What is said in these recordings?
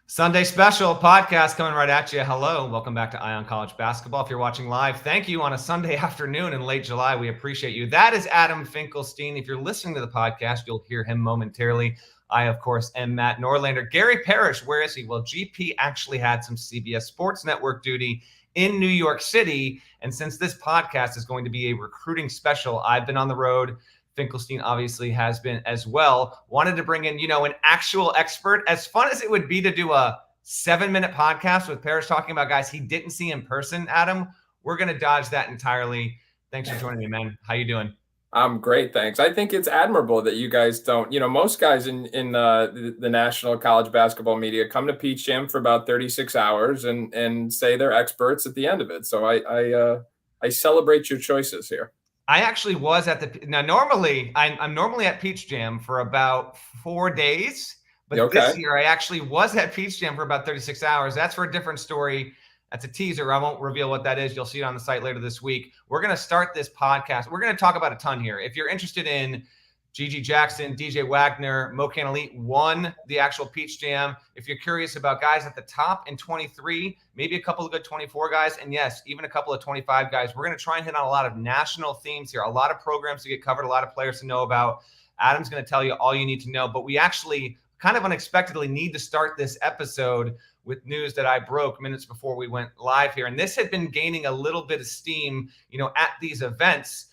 Sunday special podcast coming right at you. Hello, welcome back to Ion College Basketball. If you're watching live, thank you on a Sunday afternoon in late July. We appreciate you. That is Adam Finklestein. If you're listening to the podcast, you'll hear him momentarily. I, of course, am Matt Norlander. Gary Parrish, where is he? Well, GP actually had some CBS Sports Network duty in New York City. And since this podcast is going to be a recruiting special, I've been on the road. Finklestein obviously has been as well. Wanted to bring in, an actual expert. As fun as it would be to do a 7-minute podcast with Parrish talking about guys he didn't see in person, Adam, we're going to dodge that entirely. Thanks for joining me, man. How you doing? I'm great, thanks. I think it's admirable that you guys don't, most guys in the national college basketball media come to Peach Jam for about 36 hours and say they're experts at the end of it. So I celebrate your choices here. I actually was at normally I'm normally at Peach Jam for about 4 days, but This year I actually was at Peach Jam for about 36 hours. That's for a different story. That's a teaser. I won't reveal what that is. You'll see it on the site later this week. We're going to start this podcast. We're going to talk about a ton here. If you're interested in Gigi Jackson, DJ Wagner, Mo Elite won the actual Peach Jam. If you're curious about guys at the top in 23, maybe a couple of good 24 guys, and yes, even a couple of 25 guys, we're going to try and hit on a lot of national themes here, a lot of programs to get covered, a lot of players to know about. Adam's going to tell you all you need to know, but we actually kind of unexpectedly need to start this episode with news that I broke minutes before we went live here. And this had been gaining a little bit of steam, at these events.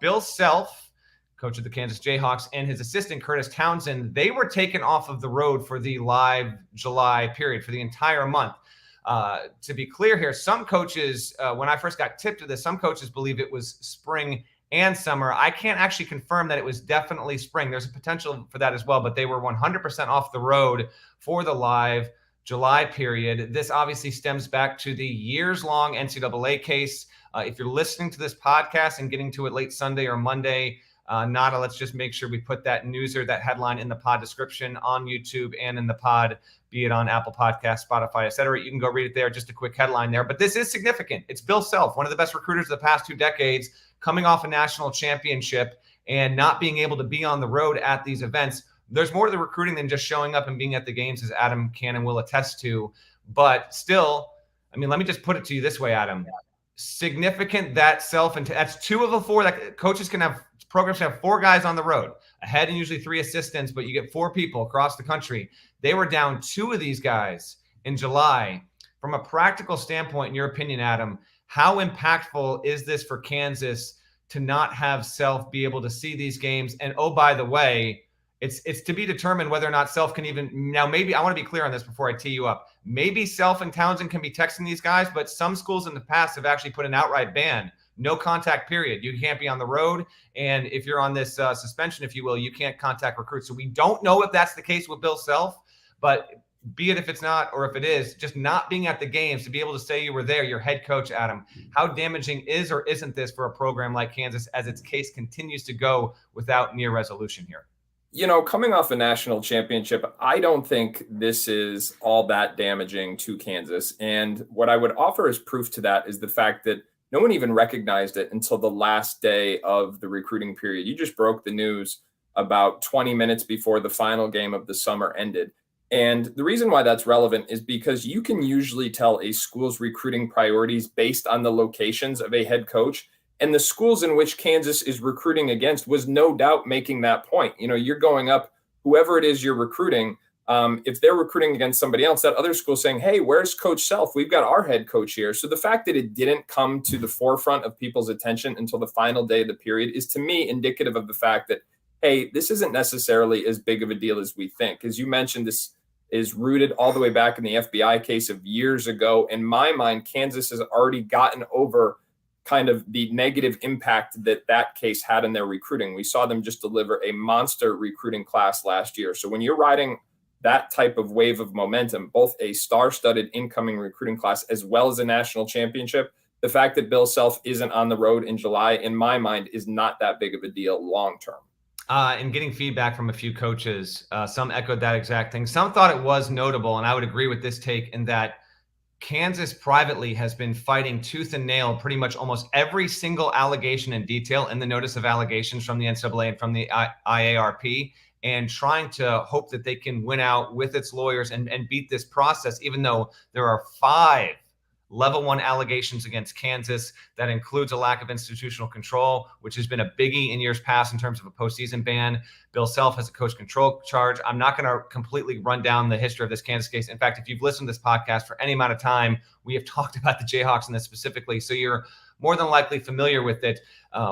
Bill Self, coach of the Kansas Jayhawks, and his assistant, Curtis Townsend, they were taken off of the road for the live July period, for the entire month. To be clear here, some coaches, when I first got tipped to this, some coaches believe it was spring and summer. I can't actually confirm that it was definitely spring. There's a potential for that as well, but they were 100% off the road for the live July period. This obviously stems back to the years-long NCAA case. If you're listening to this podcast and getting to it late Sunday or Monday, Nada, let's just make sure we put that news or that headline in the pod description on YouTube and in the pod, be it on Apple Podcasts, Spotify, etc. You can go read it there. Just a quick headline there. But this is significant. It's Bill Self, one of the best recruiters of the past 2 decades, coming off a national championship and not being able to be on the road at these events. There's more to the recruiting than just showing up and being at the games, as Adam can and will attest to. But still, let me just put it to you this way, Adam. Significant that Self, and that's 2 of the 4 that coaches can have. Programs have 4 guys on the road, a head and usually 3 assistants, but you get 4 people across the country. They were down 2 of these guys in July. From a practical standpoint, in your opinion, Adam, how impactful is this for Kansas to not have Self be able to see these games? And oh, by the way, it's to be determined whether or not Self can even now. Maybe I want to be clear on this before I tee you up. Maybe Self and Townsend can be texting these guys, but some schools in the past have actually put an outright ban. No contact period. You can't be on the road. And if you're on this suspension, if you will, you can't contact recruits. So we don't know if that's the case with Bill Self, but be it if it's not or if it is, just not being at the games to be able to say you were there, your head coach, Adam, how damaging is or isn't this for a program like Kansas as its case continues to go without near resolution here? Coming off a national championship, I don't think this is all that damaging to Kansas. And what I would offer as proof to that is the fact that no one even recognized it until the last day of the recruiting period. You just broke the news about 20 minutes before the final game of the summer ended. And the reason why that's relevant is because you can usually tell a school's recruiting priorities based on the locations of a head coach. And the schools in which Kansas is recruiting against was no doubt making that point. You're going up, whoever it is you're recruiting, if they're recruiting against somebody else, that other school saying, hey, where's Coach Self? We've got our head coach here. So the fact that it didn't come to the forefront of people's attention until the final day of the period is, to me, indicative of the fact that, hey, this isn't necessarily as big of a deal as we think. As you mentioned, this is rooted all the way back in the FBI case of years ago. In my mind, Kansas has already gotten over kind of the negative impact that case had in their recruiting. We saw them just deliver a monster recruiting class last year. So when you're riding that type of wave of momentum, both a star-studded incoming recruiting class as well as a national championship, the fact that Bill Self isn't on the road in July, in my mind, is not that big of a deal long-term. And getting feedback from a few coaches, some echoed that exact thing. Some thought it was notable, and I would agree with this take, in that Kansas privately has been fighting tooth and nail pretty much almost every single allegation in detail in the notice of allegations from the NCAA and from the IARP. and trying to hope that they can win out with its lawyers and beat this process, even though there are 5 level 1 allegations against Kansas. That includes a lack of institutional control, which has been a biggie in years past in terms of a postseason ban. Bill Self has a coach control charge. I'm not going to completely run down the history of this Kansas case. In fact, if you've listened to this podcast for any amount of time, we have talked about the Jayhawks in this specifically. So you're more than likely familiar with it.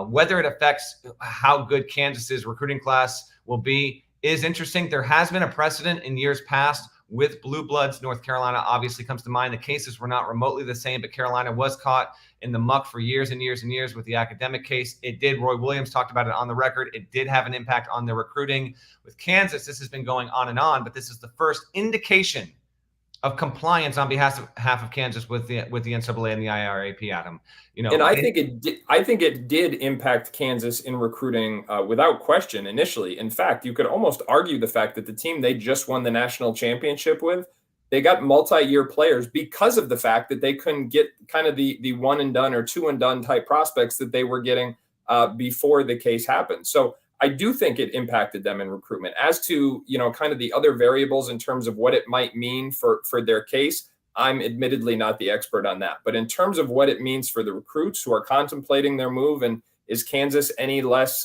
Whether it affects how good Kansas's recruiting class will be is interesting. There has been a precedent in years past with blue bloods. North Carolina obviously comes to mind. The cases were not remotely the same, but Carolina was caught in the muck for years and years and years with the academic case. It did. Roy Williams talked about it on the record. It did have an impact on their recruiting. With Kansas, this has been going on and on, but this is the first indication of compliance on behalf of Kansas with the NCAA and the IRAP, Adam. And I think it did impact Kansas in recruiting without question initially. In fact, you could almost argue the fact that the team they just won the national championship with, they got multi-year players because of the fact that they couldn't get kind of the one and done or two and done type prospects that they were getting before the case happened. So I do think it impacted them in recruitment. As to, kind of the other variables in terms of what it might mean for their case, I'm admittedly not the expert on that. But in terms of what it means for the recruits who are contemplating their move, and is Kansas any less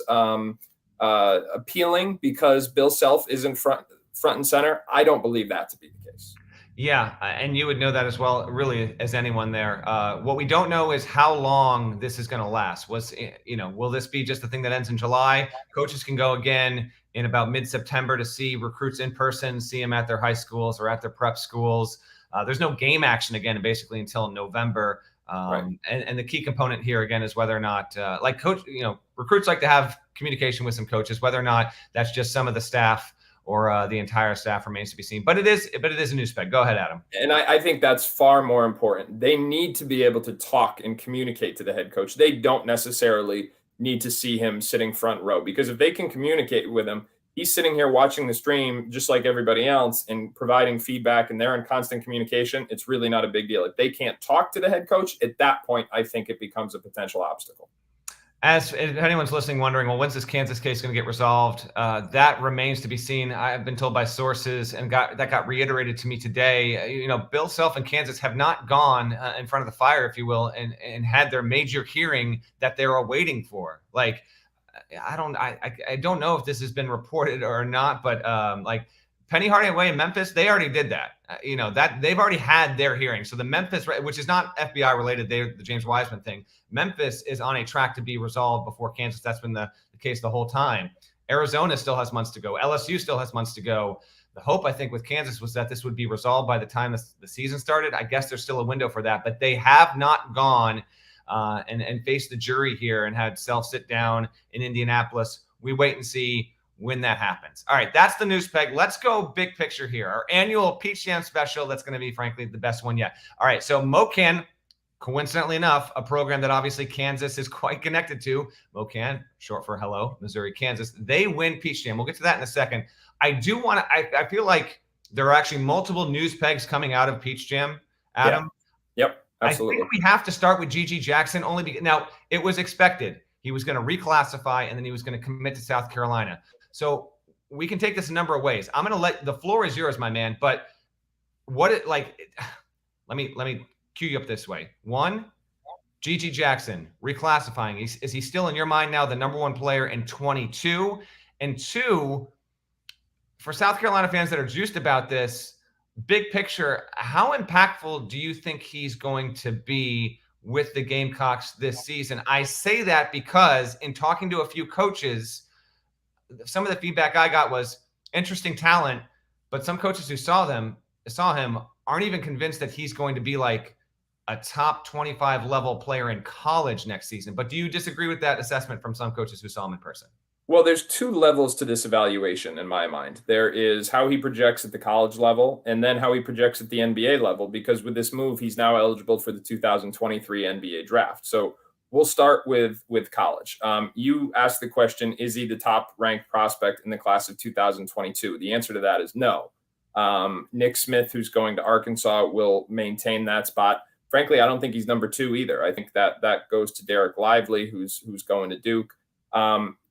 appealing because Bill Self isn't front and center? I don't believe that to be the case. Yeah, and you would know that as well, really, as anyone there. What we don't know is how long this is going to last. Will this be just a thing that ends in July? Coaches can go again in about mid-September to see recruits in person, see them at their high schools or at their prep schools. There's no game action again, basically until November. Right. And the key component here again is whether or not, recruits like to have communication with some coaches. Whether or not that's just some of the staff or the entire staff remains to be seen. But it is a news peg. Go ahead, Adam. And I think that's far more important. They need to be able to talk and communicate to the head coach. They don't necessarily need to see him sitting front row, because if they can communicate with him, he's sitting here watching the stream just like everybody else and providing feedback, and they're in constant communication. It's really not a big deal. If they can't talk to the head coach, at that point, I think it becomes a potential obstacle. As if anyone's listening wondering, well, when's this Kansas case going to get resolved? That remains to be seen. I've been told by sources, and that got reiterated to me today. Bill Self and Kansas have not gone in front of the fire, if you will, and had their major hearing that they're waiting for. Like, I don't know if this has been reported or not, but Penny Hardaway in Memphis, they already did that. That they've already had their hearing. So the Memphis, which is not FBI related, the James Wiseman thing, Memphis is on a track to be resolved before Kansas. That's been the case the whole time. Arizona still has months to go. LSU still has months to go. The hope, I think, with Kansas was that this would be resolved by the time the season started. I guess there's still a window for that, but they have not gone and faced the jury here and had Self sit down in Indianapolis. We wait and see when that happens. All right, that's the news peg. Let's go big picture here. Our annual Peach Jam special, that's going to be, frankly, the best one yet. All right, so MoKan, coincidentally enough, a program that obviously Kansas is quite connected to. MoKan, short for Hello, Missouri, Kansas. They win Peach Jam. We'll get to that in a second. I do want to, I feel like there are actually multiple news pegs coming out of Peach Jam, Adam. Yeah. Yep, absolutely. I think we have to start with GG Jackson only because, now, it was expected. He was going to reclassify, and then he was going to commit to South Carolina. So we can take this a number of ways. I'm going to the floor is yours, my man. But let me cue you up this way. 1, GG Jackson reclassifying. Is he still in your mind now the number 1 player in 22? And 2, for South Carolina fans that are juiced about this, big picture, how impactful do you think he's going to be with the Gamecocks this season? I say that because in talking to a few coaches, some of the feedback I got was interesting talent, but some coaches who saw him aren't even convinced that he's going to be like a top 25 level player in college next season. But do you disagree with that assessment from some coaches who saw him in person? Well, there's 2 levels to this evaluation in my mind. There is how he projects at the college level, and then how he projects at the NBA level, because with this move, he's now eligible for the 2023 NBA draft. So we'll start with college. You asked the question, is he the top ranked prospect in the class of 2022? The answer to that is no. Nick Smith, who's going to Arkansas, will maintain that spot. Frankly, I don't think he's number 2 either. I think that goes to Derek Lively, who's going to Duke.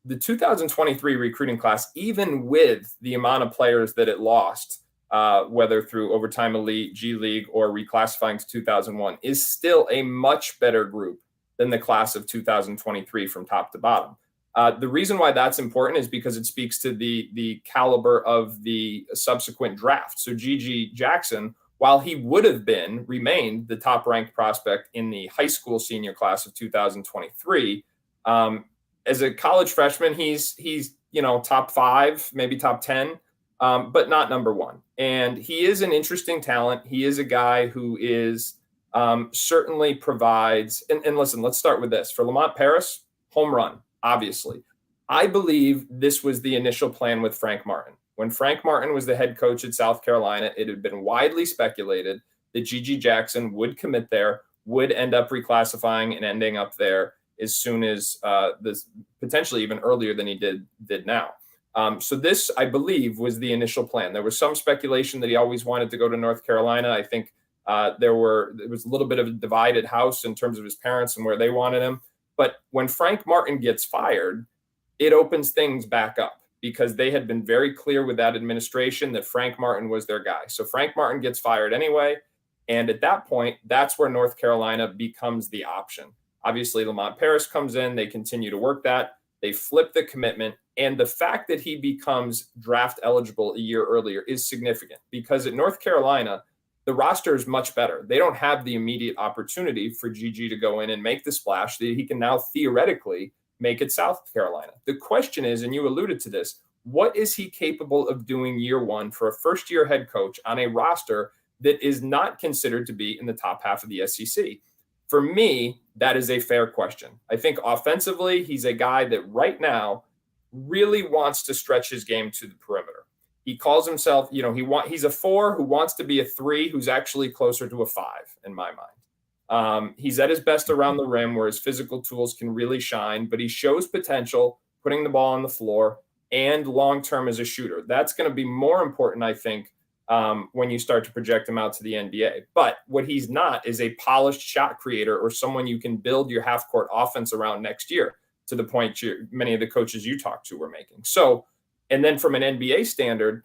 the 2023 recruiting class, even with the amount of players that it lost, whether through overtime elite, G League, or reclassifying to 2001, is still a much better group than the class of 2023 from top to bottom. The reason why that's important is because it speaks to the caliber of the subsequent draft. So GG Jackson, while he would have remained the top ranked prospect in the high school senior class of 2023, as a college freshman, he's top 5, maybe top 10, but not number 1. And he is an interesting talent. He is a guy who is certainly provides. And listen, let's start with this. For Lamont Paris, home run, obviously. I believe this was the initial plan with Frank Martin. When Frank Martin was the head coach at South Carolina, it had been widely speculated that GG Jackson would commit there, would end up reclassifying and ending up there as soon as this, potentially even earlier than he did now. So this, I believe, was the initial plan. There was some speculation that he always wanted to go to North Carolina. I think there was a little bit of a divided house in terms of his parents and where they wanted him. But when Frank Martin gets fired, it opens things back up, because they had been very clear with that administration that Frank Martin was their guy. So Frank Martin gets fired anyway. And at that point, that's where North Carolina becomes the option. Obviously, Lamont Paris comes in. They continue to work that. They flip the commitment. And the fact that he becomes draft eligible a year earlier is significant, because at North Carolina, the roster is much better. They don't have the immediate opportunity for GG to go in and make the splash that he can now theoretically make it South Carolina. The question is, and you alluded to this, what is he capable of doing year one for a first-year head coach on a roster that is not considered to be in the top half of the SEC? For me, that is a fair question. I think offensively, he's a guy that right now really wants to stretch his game to the perimeter. He calls himself, he's a 4 who wants to be a 3 who's actually closer to a 5 in my mind. He's at his best around the rim where his physical tools can really shine, but he shows potential putting the ball on the floor and long-term as a shooter. That's going to be more important, I think, when you start to project him out to the NBA. But what he's not is a polished shot creator or someone you can build your half-court offense around next year, to the point many of the coaches you talked to were making. So, and then from an NBA standard,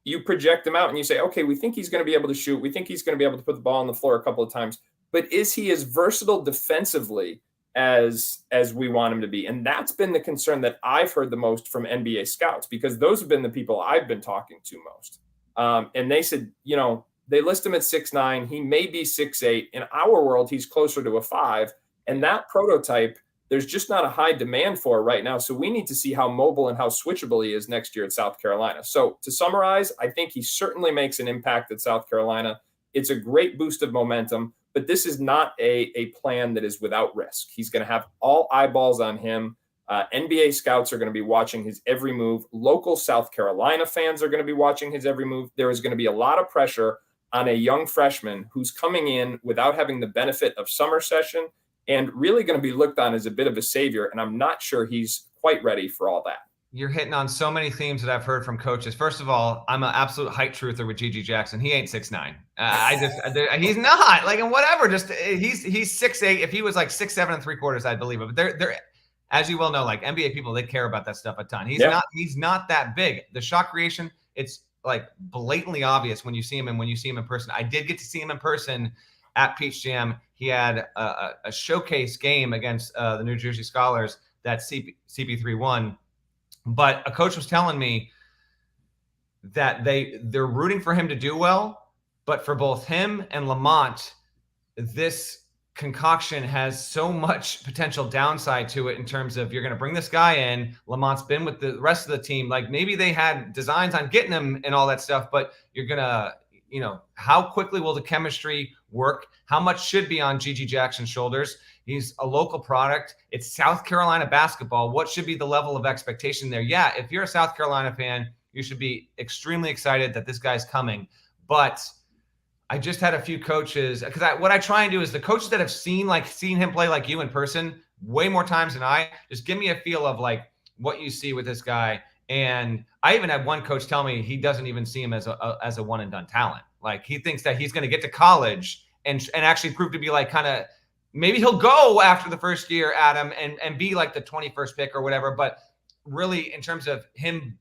you project him out and you say, okay, we think he's going to be able to shoot. We think he's going to be able to put the ball on the floor a couple of times. But is he as versatile defensively as we want him to be? And that's been the concern that I've heard the most from NBA scouts, because those have been the people I've been talking to most. And they said, they list him at 6'9". He may be 6'8". In our world, he's closer to a 5. And that prototype, there's just not a high demand for right now. So we need to see how mobile and how switchable he is next year at South Carolina. So to summarize, I think he certainly makes an impact at South Carolina. It's a great boost of momentum, but this is not a plan that is without risk. He's going to have all eyeballs on him. NBA scouts are going to be watching his every move. Local South Carolina fans are going to be watching his every move. There is going to be a lot of pressure on a young freshman who's coming in without having the benefit of summer session and really going to be looked on as a bit of a savior. And I'm not sure he's quite ready for all that. You're hitting on so many themes that I've heard from coaches. First of all, I'm an absolute height truther with GG Jackson. He ain't 6'9". He's not like, and whatever, just he's 6'8". If he was like 6'7 3/4, I'd believe it. But they're, as you well know, like NBA people, they care about that stuff a ton. He's not that big. The shot creation, it's like blatantly obvious when you see him and when you see him in person. I did get to see him in person at Peach Jam. He had a showcase game against the New Jersey Scholars that CP3 won. But a coach was telling me that they're rooting for him to do well, but for both him and Lamont, this concoction has so much potential downside to it in terms of, you're going to bring this guy in. Lamont's been with the rest of the team. Like, maybe they had designs on getting him and all that stuff, but you're going to, how quickly will the chemistry work? How much should be on GG Jackson's shoulders? He's a local product. It's South Carolina basketball. What should be the level of expectation there? Yeah, if you're a South Carolina fan, you should be extremely excited that this guy's coming. But I just had a few coaches, because what I try and do is the coaches that have seen him play like you in person way more times than I, just give me a feel of like what you see with this guy. And I even had one coach tell me he doesn't even see him as a one and done talent. Like, he thinks that he's going to get to college and actually prove to be like kind of, maybe he'll go after the first year, Adam, and be like the 21st pick or whatever. But really in terms of him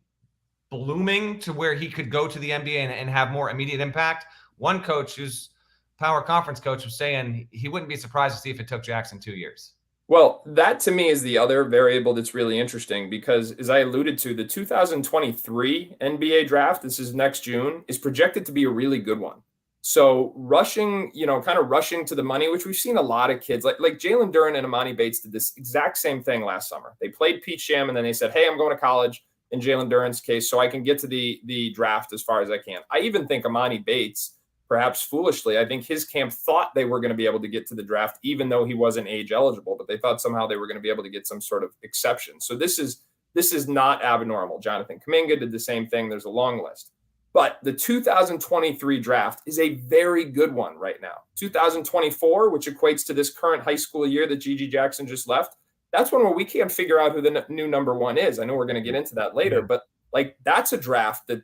blooming to where he could go to the NBA and have more immediate impact. One coach who's power conference coach was saying he wouldn't be surprised to see if it took Jackson 2 years. Well, that to me is the other variable that's really interesting because, as I alluded to, the 2023 NBA draft, this is next June, is projected to be a really good one. So rushing, kind of rushing to the money, which we've seen a lot of kids like Jalen Duren and Amani Bates did this exact same thing last summer. They played Peach Jam and then they said, hey, I'm going to college in Jalen Duren's case, so I can get to the draft as far as I can. I even think Amani Bates, perhaps foolishly, I think his camp thought they were going to be able to get to the draft, even though he wasn't age eligible, but they thought somehow they were going to be able to get some sort of exception. So this is not abnormal. Jonathan Kuminga did the same thing. There's a long list. But the 2023 draft is a very good one right now. 2024, which equates to this current high school year that Gigi Jackson just left, that's one where we can't figure out who the new number one is. I know we're going to get into that later, but that's a draft that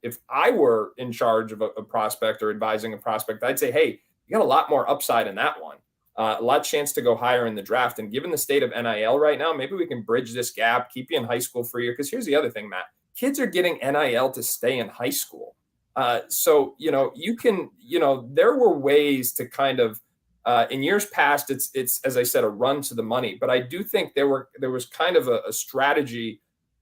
if I were in charge of a prospect or advising a prospect, I'd say, hey, you got a lot more upside in that one, a lot chance to go higher in the draft. And given the state of NIL right now, maybe we can bridge this gap, keep you in high school for a year. Because here's the other thing, Matt, kids are getting NIL to stay in high school. So, you can, there were ways to kind of, in years past, it's, as I said, a run to the money, but I do think there was kind of a strategy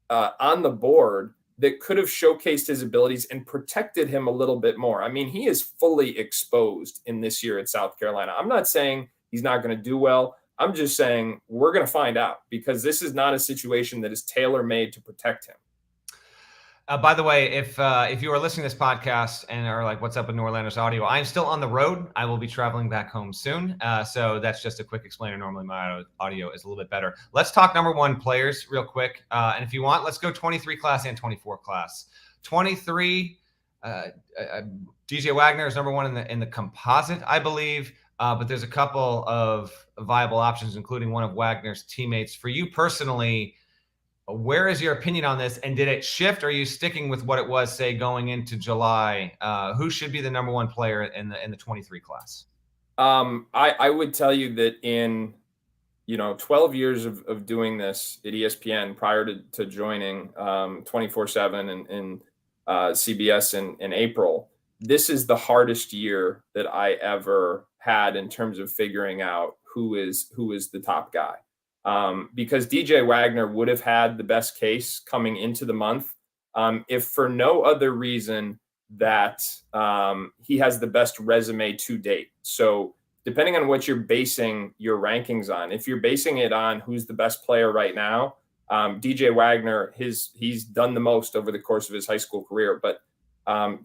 on the board that could have showcased his abilities and protected him a little bit more. I mean, he is fully exposed in this year at South Carolina. I'm not saying he's not going to do well. I'm just saying we're going to find out because this is not a situation that is tailor-made to protect him. By the way, if you are listening to this podcast and are like, what's up with Norlander's audio? I'm still on the road. I will be traveling back home soon. So that's just a quick explainer. Normally my audio is a little bit better. Let's talk number one players real quick. And if you want, let's go 23 class and 24 class. 23, DJ Wagner is number one in the composite, I believe. But there's a couple of viable options, including one of Wagner's teammates. For you personally, where is your opinion on this? And did it shift? Or are you sticking with what it was, say, going into July? Who should be the number one player in the 23 class? I would tell you that in 12 years of doing this at ESPN prior to joining 24/7 and CBS in April, this is the hardest year that I ever had in terms of figuring out who is the top guy. Because DJ Wagner would have had the best case coming into the month, if for no other reason that he has the best resume to date. So depending on what you're basing your rankings on, if you're basing it on who's the best player right now, DJ Wagner, he's done the most over the course of his high school career. But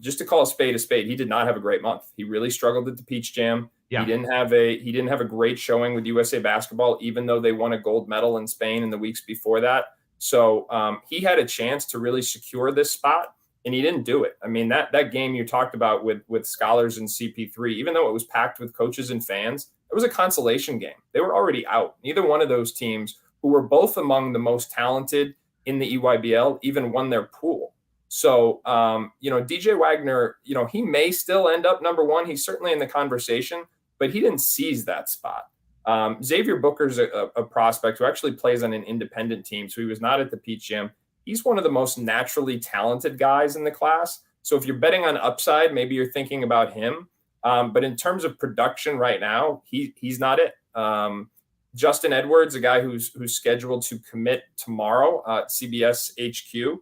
just to call a spade, he did not have a great month. He really struggled at the Peach Jam. Yeah. He didn't have a great showing with USA Basketball, even though they won a gold medal in Spain in the weeks before that. So he had a chance to really secure this spot, and he didn't do it. I mean, that game you talked about with Scholars and CP3, even though it was packed with coaches and fans, it was a consolation game. They were already out. Neither one of those teams, who were both among the most talented in the EYBL, even won their pool. So, DJ Wagner, he may still end up number one. He's certainly in the conversation, but he didn't seize that spot. Xavier Booker's a prospect who actually plays on an independent team, so he was not at the Peach Jam. He's one of the most naturally talented guys in the class. So if you're betting on upside, maybe you're thinking about him. But in terms of production right now, he's not it. Justin Edwards, a guy who's scheduled to commit tomorrow at CBS HQ.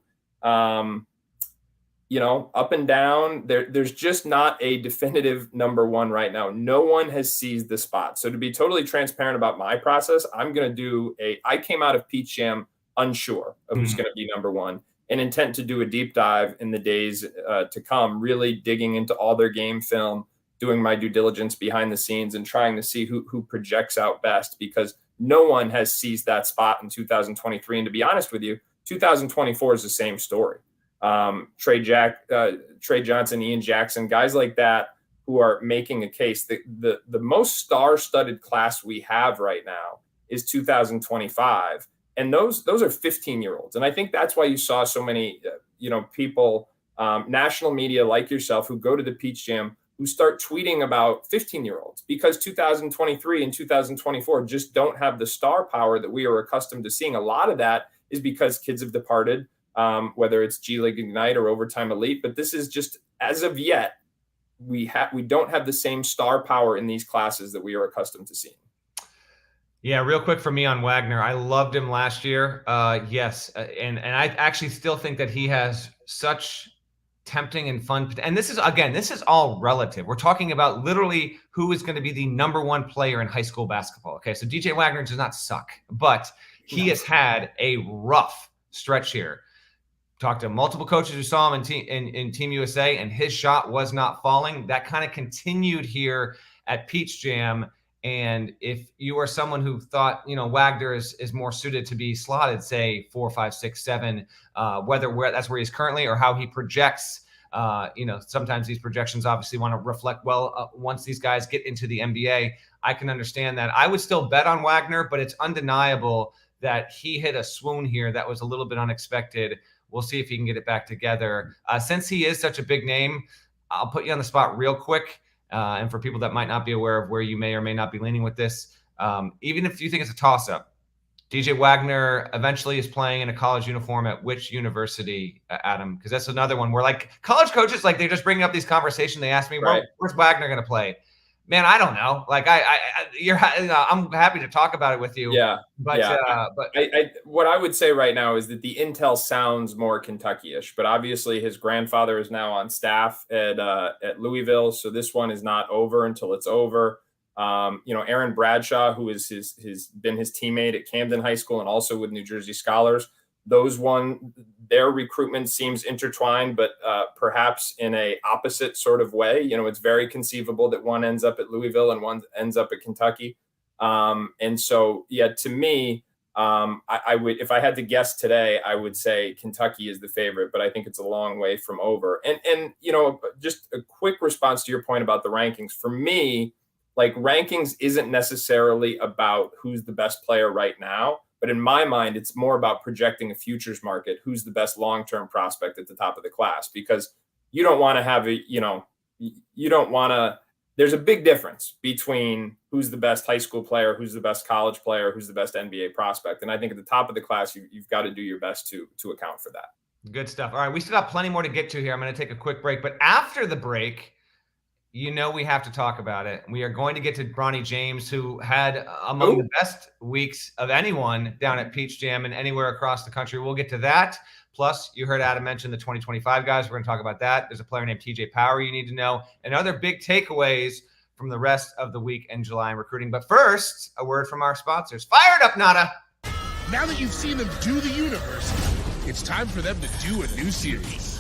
Up and down, there's just not a definitive number one right now. No one has seized the spot. So to be totally transparent about my process, I'm going to do I came out of Peach Jam unsure of who's going to be number one and intent to do a deep dive in the days to come, really digging into all their game film, doing my due diligence behind the scenes and trying to see who projects out best, because no one has seized that spot in 2023. And to be honest with you, 2024 is the same story. Trey Johnson, Ian Jackson, guys like that who are making a case. The most star-studded class we have right now is 2025, and those are 15-year-olds. And I think that's why you saw so many people, national media like yourself, who go to the Peach Jam, who start tweeting about 15-year-olds, because 2023 and 2024 just don't have the star power that we are accustomed to seeing. A lot of that is because kids have departed, whether it's G League Ignite or Overtime Elite. But this is just, as of yet, we don't have the same star power in these classes that we are accustomed to seeing. Yeah, real quick for me on Wagner. I loved him last year. Yes, and I actually still think that he has such tempting and fun. And this is all relative. We're talking about literally who is going to be the number one player in high school basketball. Okay, so DJ Wagner does not suck, but he has had a rough stretch here. Talked to multiple coaches who saw him in Team USA, and his shot was not falling. That kind of continued here at Peach Jam. And if you are someone who thought, Wagner is more suited to be slotted, say 4, 5, 6, 7, whether that's where he's currently or how he projects, sometimes these projections obviously want to reflect well once these guys get into the NBA. I can understand that. I would still bet on Wagner, but it's undeniable that he hit a swoon here that was a little bit unexpected. We'll see if he can get it back together. Since he is such a big name, I'll put you on the spot real quick. And for people that might not be aware of where you may or may not be leaning with this, even if you think it's a toss-up, DJ Wagner eventually is playing in a college uniform at which university, Adam? Because that's another one where, like, college coaches, like, they're just bringing up these conversations. They ask me, right, where's Wagner going to play? Man, I don't know. Like, I'm happy to talk about it with you. Yeah. But what I would say right now is that the intel sounds more Kentucky-ish, but obviously his grandfather is now on staff at Louisville, so this one is not over until it's over. Aaron Bradshaw, who is been his teammate at Camden High School and also with New Jersey Scholars, their recruitment seems intertwined, but perhaps in a opposite sort of way. It's very conceivable that one ends up at Louisville and one ends up at Kentucky. And so, to me, I would, if I had to guess today, I would say Kentucky is the favorite, but I think it's a long way from over. And just a quick response to your point about the rankings. For me, like, rankings isn't necessarily about who's the best player right now. But in my mind, it's more about projecting a futures market. Who's the best long-term prospect at the top of the class? Because you don't want to have there's a big difference between who's the best high school player, who's the best college player, who's the best NBA prospect. And I think at the top of the class, you've got to do your best to account for that. Good stuff. All right, we still got plenty more to get to here. I'm going to take a quick break. But after the break, we have to talk about it. We are going to get to Bronny James, who had among the best weeks of anyone down at Peach Jam and anywhere across the country. We'll get to that. Plus, you heard Adam mention the 2025 guys. We're going to talk about that. There's a player named TJ Power you need to know, and other big takeaways from the rest of the week in July in recruiting. But first, a word from our sponsors. Fire it up, Nada. Now that you've seen them do the universe, it's time for them to do a new series.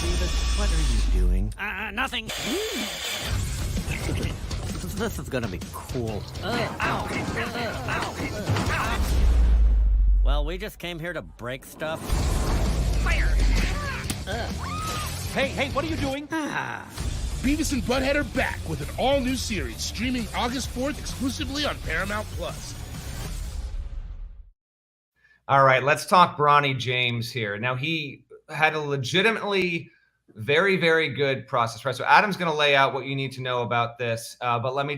David, what are you doing? Nothing. This is gonna be cool. Well, we just came here to break stuff. Fire! Hey, what are you doing? Beavis and Butthead are back with an all-new series streaming August 4th exclusively on Paramount+. All right, let's talk Bronny James here. Now, he had a legitimately very, very good process, right? So Adam's going to lay out what you need to know about this, but let me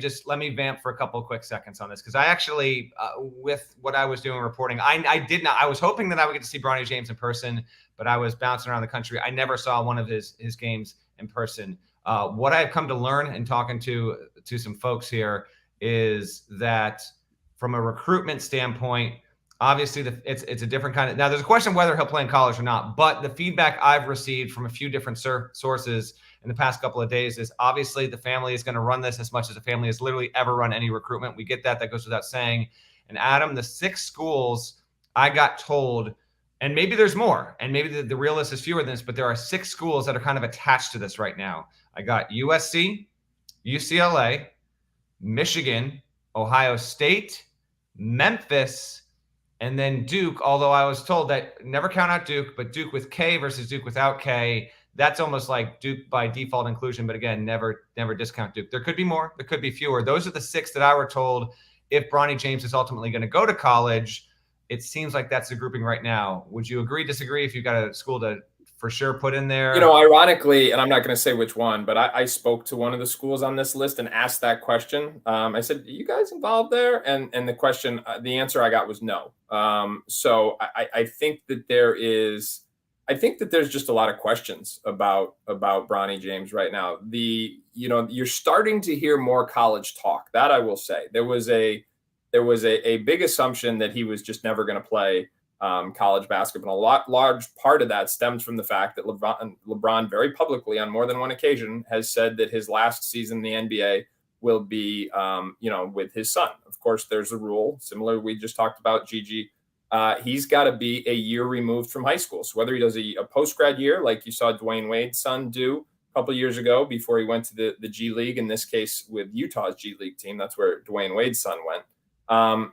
vamp for a couple of quick seconds on this, because I actually, with what I was doing reporting, I was hoping that I would get to see Bronny James in person, but I was bouncing around the country. I never saw one of his games in person. What I've come to learn in talking to some folks here is that from a recruitment standpoint, obviously, it's a different kind of. Now, there's a question of whether he'll play in college or not, but the feedback I've received from a few different sources in the past couple of days is obviously the family is going to run this as much as the family has literally ever run any recruitment. We get that. That goes without saying. And Adam, the 6 schools I got told, and maybe there's more, and maybe the real list is fewer than this, but there are 6 schools that are kind of attached to this right now. I got USC, UCLA, Michigan, Ohio State, Memphis, and then Duke, although I was told that never count out Duke, but Duke with K versus Duke without K, that's almost like Duke by default inclusion. But again, never discount Duke. There could be more. There could be fewer. Those are the 6 that I were told if Bronny James is ultimately going to go to college. It seems like that's the grouping right now. Would you agree, disagree? If you've got a school to for sure put in there? You know, ironically, and I'm not going to say which one, but I spoke to one of the schools on this list and asked that question. I said, "Are you guys involved there?" And the answer I got was no. So I think that there's just a lot of questions about Bronny James right now. You're starting to hear more college talk. That I will say. There was a big assumption that he was just never going to play college basketball. A large part of that stems from the fact that LeBron very publicly on more than one occasion has said that his last season in the NBA will be, with his son. Of course, there's a rule similar. We just talked about Gigi. He's got to be a year removed from high school. So whether he does a post-grad year, like you saw Dwayne Wade's son do a couple of years ago before he went to the G League, in this case with Utah's G League team, that's where Dwayne Wade's son went.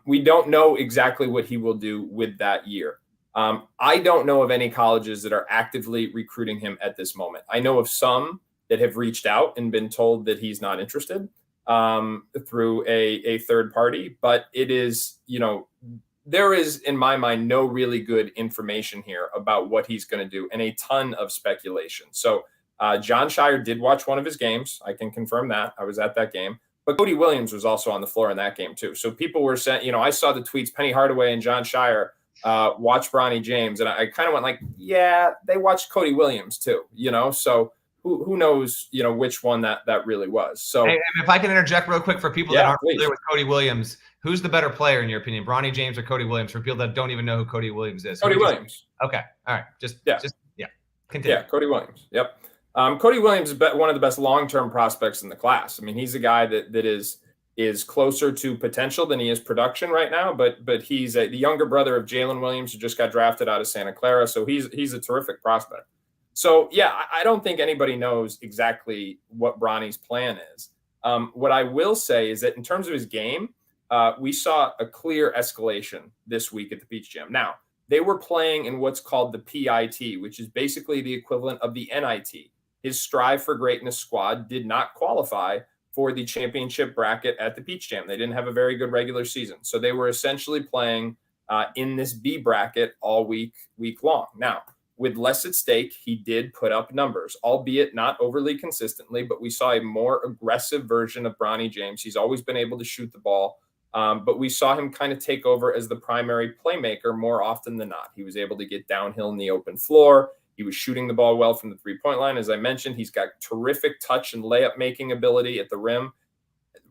We don't know exactly what he will do with that year. I don't know of any colleges that are actively recruiting him at this moment. I know of some that have reached out and been told that he's not interested through a third party, but it is, there is, in my mind, no really good information here about what he's going to do and a ton of speculation. So John Shire did watch one of his games. I can confirm that. I was at that game. But Cody Williams was also on the floor in that game, too. So people were saying, I saw the tweets, Penny Hardaway and John Shire watch Bronny James. And I kind of went like, yeah, they watched Cody Williams, too, So who knows, which one that really was. So hey, if I can interject real quick for people that aren't familiar with Cody Williams, who's the better player in your opinion, Bronny James or Cody Williams? For people that don't even know who Cody Williams is. Cody Williams. Okay. All right. Continue. Yeah, Cody Williams. Yep. Cody Williams is one of the best long-term prospects in the class. I mean, he's a guy that is closer to potential than he is production right now, but he's the younger brother of Jalen Williams, who just got drafted out of Santa Clara. So he's a terrific prospect. So yeah, I don't think anybody knows exactly what Bronny's plan is. What I will say is that in terms of his game, we saw a clear escalation this week at the Peach Jam. Now, they were playing in what's called the PIT, which is basically the equivalent of the NIT. His Strive for Greatness squad did not qualify for the championship bracket at the Peach Jam. They didn't have a very good regular season. So they were essentially playing in this B bracket all week long. Now, with less at stake, he did put up numbers, albeit not overly consistently, but we saw a more aggressive version of Bronny James. He's always been able to shoot the ball, but we saw him kind of take over as the primary playmaker more often than not. He was able to get downhill in the open floor. He was shooting the ball well from the three-point line. As I mentioned, he's got terrific touch and layup-making ability at the rim.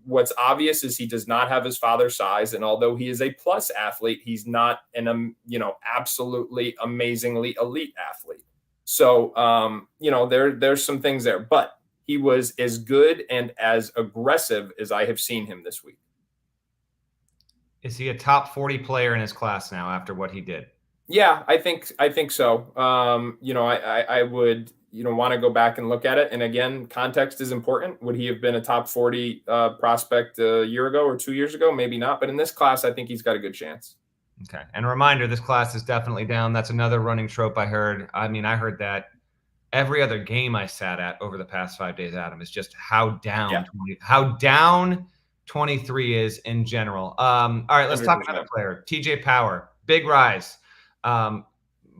What's obvious is he does not have his father's size, and although he is a plus athlete, he's not an absolutely amazingly elite athlete. So there's some things there, but he was as good and as aggressive as I have seen him this week. Is he a top 40 player in his class now after what he did? Yeah, I think so. I would, want to go back and look at it. And again, context is important. Would he have been a top 40 prospect a year ago or 2 years ago? Maybe not. But in this class, I think he's got a good chance. Okay. And a reminder, this class is definitely down. That's another running trope I heard. I mean, I heard that every other game I sat at over the past 5 days, Adam, is just how down 23 is in general. All right, let's 100%. Talk another player, TJ Power. Big rise.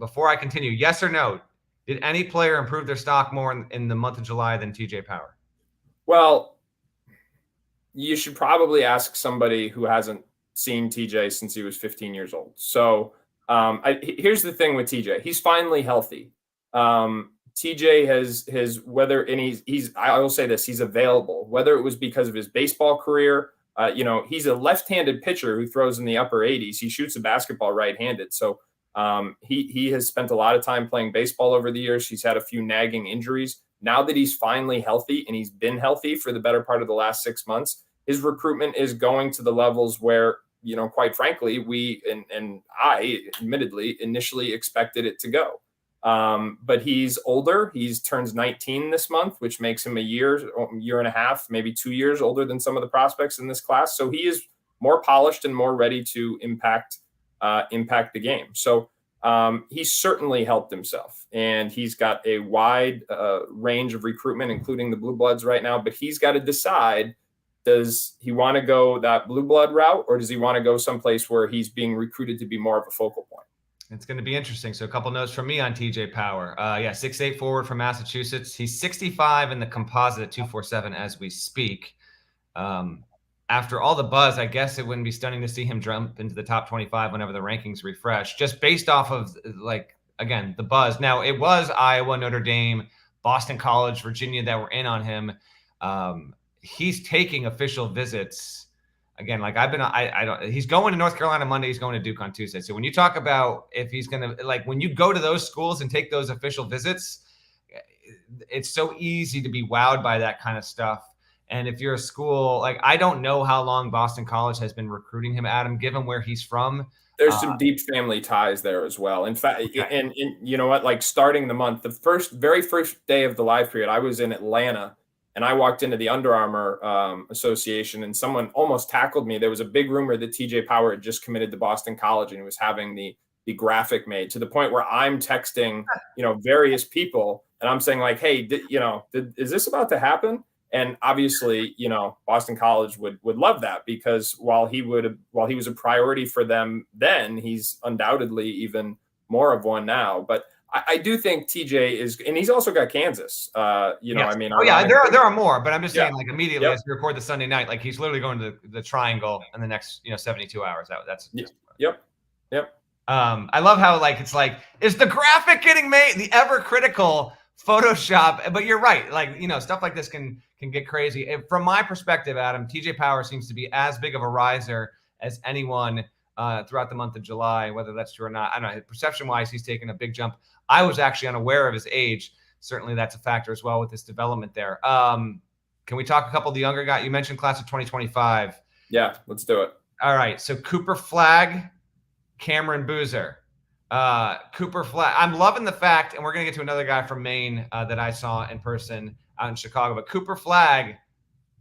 Before I continue, yes or no, did any player improve their stock more in the month of July than TJ Power? Well, you should probably ask somebody who hasn't seen TJ since he was 15 years old. So here's the thing with TJ. He's finally healthy. TJ has whether, and I will say this, he's available, whether it was because of his baseball career. He's a left-handed pitcher who throws in the upper 80s. He shoots a basketball right-handed. So he has spent a lot of time playing baseball over the years. He's had a few nagging injuries. Now that he's finally healthy, and he's been healthy for the better part of the last 6 months, his recruitment is going to the levels where, quite frankly, we and I admittedly initially expected it to go. But he's older. He turns 19 this month, which makes him a year and a half, maybe 2 years older than some of the prospects in this class. So he is more polished and more ready to impact the game. So he's certainly helped himself, and he's got a wide range of recruitment, including the Blue Bloods right now. But he's got to decide, does he want to go that Blue Blood route, or does he want to go someplace where he's being recruited to be more of a focal point? It's going to be interesting. So a couple notes from me on TJ Power. Yeah, 6'8" forward from Massachusetts. He's 65 in the composite at 247 as we speak. After all the buzz, I guess it wouldn't be stunning to see him jump into the top 25 whenever the rankings refresh, just based off of, like, again, the buzz. Now, it was Iowa, Notre Dame, Boston College, Virginia that were in on him. He's taking official visits. Again, like I don't, he's going to North Carolina Monday. He's going to Duke on Tuesday. So when you talk about if he's going to, like, when you go to those schools and take those official visits, it's so easy to be wowed by that kind of stuff. And if you're a school, like, I don't know how long Boston College has been recruiting him, Adam, given where he's from. There's some deep family ties there as well. In fact, okay. and you know what, like, starting the month, the very first day of the live period, I was in Atlanta. And I walked into the Under Armour Association, and someone almost tackled me. There was a big rumor that TJ Power had just committed to Boston College and was having the graphic made, to the point where I'm texting, various people, and I'm saying, like, hey, is this about to happen? And obviously, Boston College would love that, because while he was a priority for them then, he's undoubtedly even more of one now. But I do think TJ is, and he's also got Kansas. Yes. I mean, there are more, but I'm just saying, like, immediately as we record the Sunday night, like, he's literally going to the Triangle in the next 72 hours. That's yep. I love how, like, it's like, is the graphic getting made? The ever critical Photoshop, but you're right. Like, stuff like this can get crazy. From my perspective, Adam, TJ Power seems to be as big of a riser as anyone throughout the month of July. Whether that's true or not, I don't know. Perception-wise, he's taken a big jump. I was actually unaware of his age. Certainly that's a factor as well with this development there. Can we talk a couple of the younger guys? You mentioned class of 2025. Yeah, let's do it. All right. So Cooper Flagg, Cameron Boozer. Cooper Flagg. I'm loving the fact, and we're going to get to another guy from Maine that I saw in person out in Chicago, but Cooper Flagg,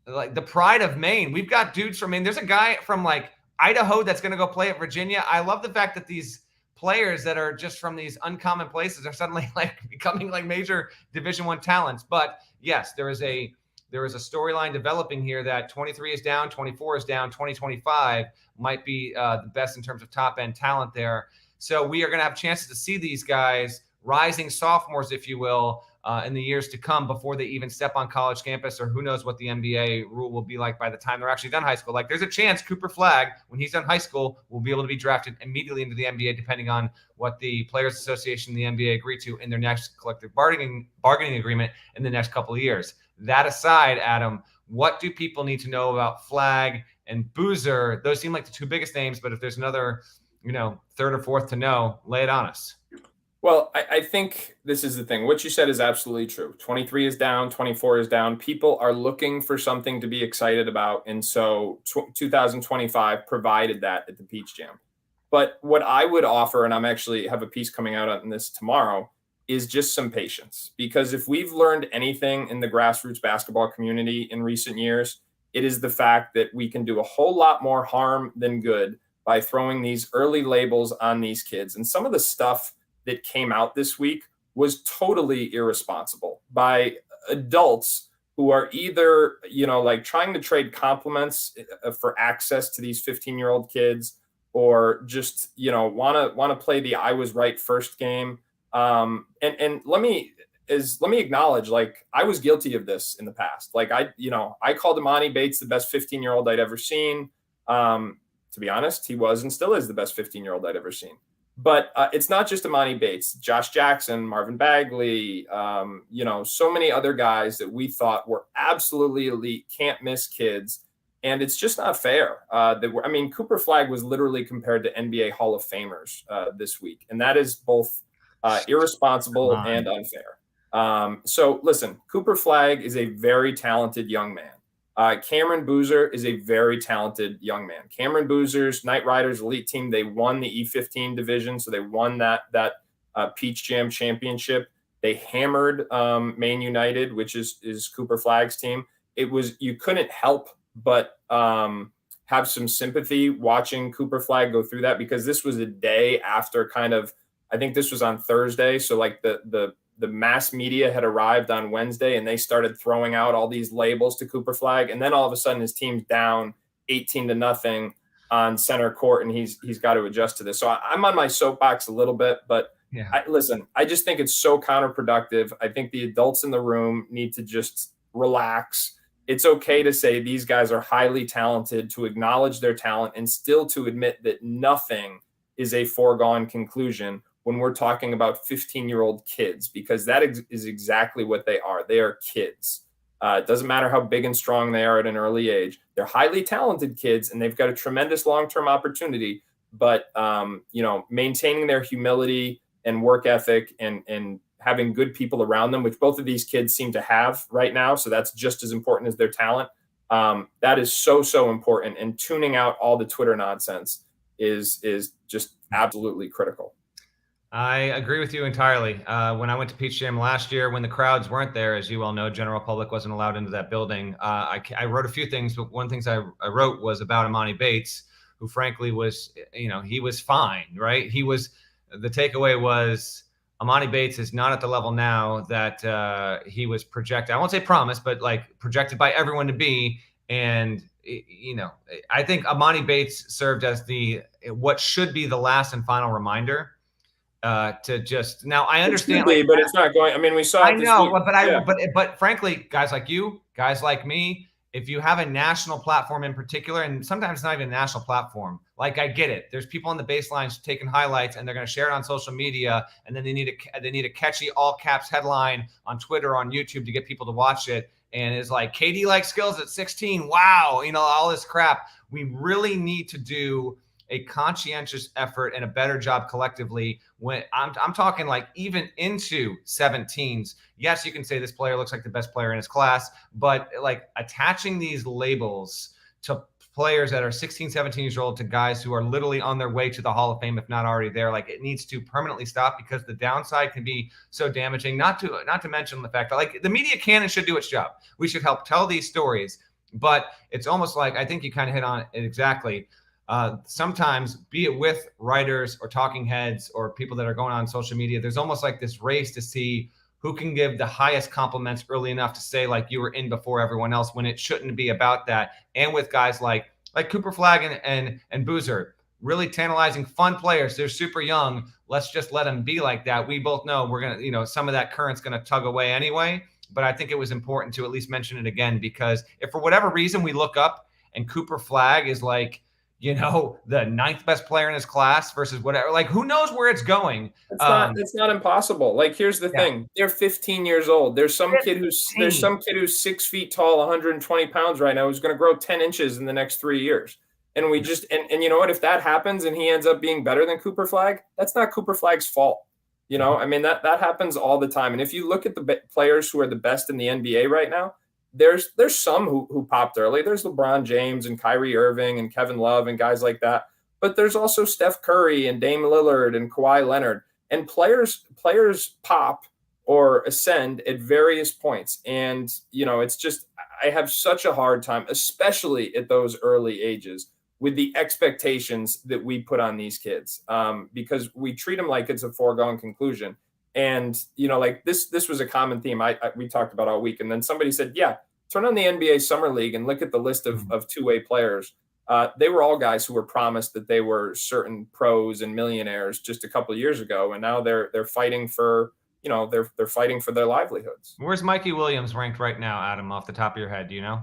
like, the pride of Maine. We've got dudes from Maine. There's a guy from, like, Idaho that's going to go play at Virginia. I love the fact that these players that are just from these uncommon places are suddenly, like, becoming, like, major Division I talents. But yes, there is a storyline developing here that 23 is down, 24 is down, 2025 might be the best in terms of top end talent there. So we are going to have chances to see these guys, rising sophomores, if you will, in the years to come, before they even step on college campus, or who knows what the NBA rule will be like by the time they're actually done high school. Like, there's a chance Cooper Flagg, when he's done high school, will be able to be drafted immediately into the NBA, depending on what the Players Association and the NBA agree to in their next collective bargaining agreement in the next couple of years. That aside, Adam, what do people need to know about Flagg and Boozer? Those seem like the two biggest names, but if there's another, third or fourth to know, lay it on us. Well, I think this is the thing. What you said is absolutely true. 23 is down, 24 is down. People are looking for something to be excited about. And so 2025 provided that at the Peach Jam. But what I would offer, and I'm actually have a piece coming out on this tomorrow, is just some patience. Because if we've learned anything in the grassroots basketball community in recent years, it is the fact that we can do a whole lot more harm than good by throwing these early labels on these kids. And some of the stuff that came out this week was totally irresponsible by adults who are either, like, trying to trade compliments for access to these 15-year-old kids, or just, want to play the I was right first game. And let me acknowledge, like, I was guilty of this in the past. Like, I called Imani Bates the best 15-year-old I'd ever seen. To be honest, he was and still is the best 15-year-old I'd ever seen. But it's not just Imani Bates, Josh Jackson, Marvin Bagley, so many other guys that we thought were absolutely elite, can't miss kids. And it's just not fair. Cooper Flagg was literally compared to NBA Hall of Famers this week. And that is both irresponsible and unfair. So listen, Cooper Flagg is a very talented young man. Cameron Boozer is a very talented young man. Cameron Boozer's Knight Riders elite team, they won the E15 division. So they won that Peach Jam championship. They hammered Maine United, which is Cooper Flagg's team. You couldn't help but have some sympathy watching Cooper Flagg go through that, because this was a day after I think this was on Thursday. So, like, the mass media had arrived on Wednesday, and they started throwing out all these labels to Cooper Flagg. And then all of a sudden his team's down 18-0 on center court, and he's got to adjust to this. So I'm on my soapbox a little bit, but listen, I just think it's so counterproductive. I think the adults in the room need to just relax. It's okay to say these guys are highly talented, to acknowledge their talent, and still to admit that nothing is a foregone conclusion when we're talking about 15-year-old kids, because that is exactly what they are. They are kids. It doesn't matter how big and strong they are at an early age. They're highly talented kids, and they've got a tremendous long-term opportunity. But, maintaining their humility and work ethic and having good people around them, which both of these kids seem to have right now. So that's just as important as their talent. That is so, so important. And tuning out all the Twitter nonsense is just absolutely critical. I agree with you entirely. When I went to Peach Jam last year, when the crowds weren't there, as you all know, general public wasn't allowed into that building. I wrote a few things, but one of the things I wrote was about Imani Bates, who frankly was, he was fine, right? The takeaway was Imani Bates is not at the level now that he was projected. I won't say promised, but like projected by everyone to be. And, I think Imani Bates served as what should be the last and final reminder. To just now, I understand, but it's not going. I mean, we saw. I know, but frankly, guys like you, guys like me, if you have a national platform in particular, and sometimes not even a national platform, like I get it. There's people on the baselines taking highlights, and they're going to share it on social media, and then they need a catchy all caps headline on Twitter or on YouTube to get people to watch it. And it's like KD likes skills at 16. Wow, all this crap. We really need to do a conscientious effort and a better job collectively. When I'm talking like even into 17s. Yes, you can say this player looks like the best player in his class, but like attaching these labels to players that are 16, 17 years old to guys who are literally on their way to the Hall of Fame, if not already there, like it needs to permanently stop, because the downside can be so damaging. Not to mention the fact that like the media can and should do its job. We should help tell these stories, but it's almost like, I think you kind of hit on it exactly. Sometimes, be it with writers or talking heads or people that are going on social media, there's almost like this race to see who can give the highest compliments early enough to say like you were in before everyone else, when it shouldn't be about that. And with guys like Cooper Flagg and Boozer, really tantalizing, fun players. They're super young. Let's just let them be like that. We both know we're going to, some of that current's going to tug away anyway. But I think it was important to at least mention it again, because if for whatever reason we look up and Cooper Flagg is like, the ninth best player in his class versus whatever, like who knows where it's going. It's not impossible. Like, here's the thing. They're 15 years old. There's some kid who's 6 feet tall, 120 pounds right now, who's going to grow 10 inches in the next 3 years. And we just, and you know what, if that happens and he ends up being better than Cooper Flagg, that's not Cooper Flagg's fault. I mean, that happens all the time. And if you look at the players who are the best in the NBA right now, there's some who popped early. There's LeBron James and Kyrie Irving and Kevin Love and guys like that. But there's also Steph Curry and Dame Lillard and Kawhi Leonard. And players pop or ascend at various points. And, it's just, I have such a hard time, especially at those early ages, with the expectations that we put on these kids, because we treat them like it's a foregone conclusion. And, like this was a common theme we talked about all week. And then somebody said, yeah, turn on the NBA Summer League and look at the list of two-way players. They were all guys who were promised that they were certain pros and millionaires just a couple of years ago. And now they're fighting for, they're fighting for their livelihoods. Where's Mikey Williams ranked right now, Adam, off the top of your head? Do you know?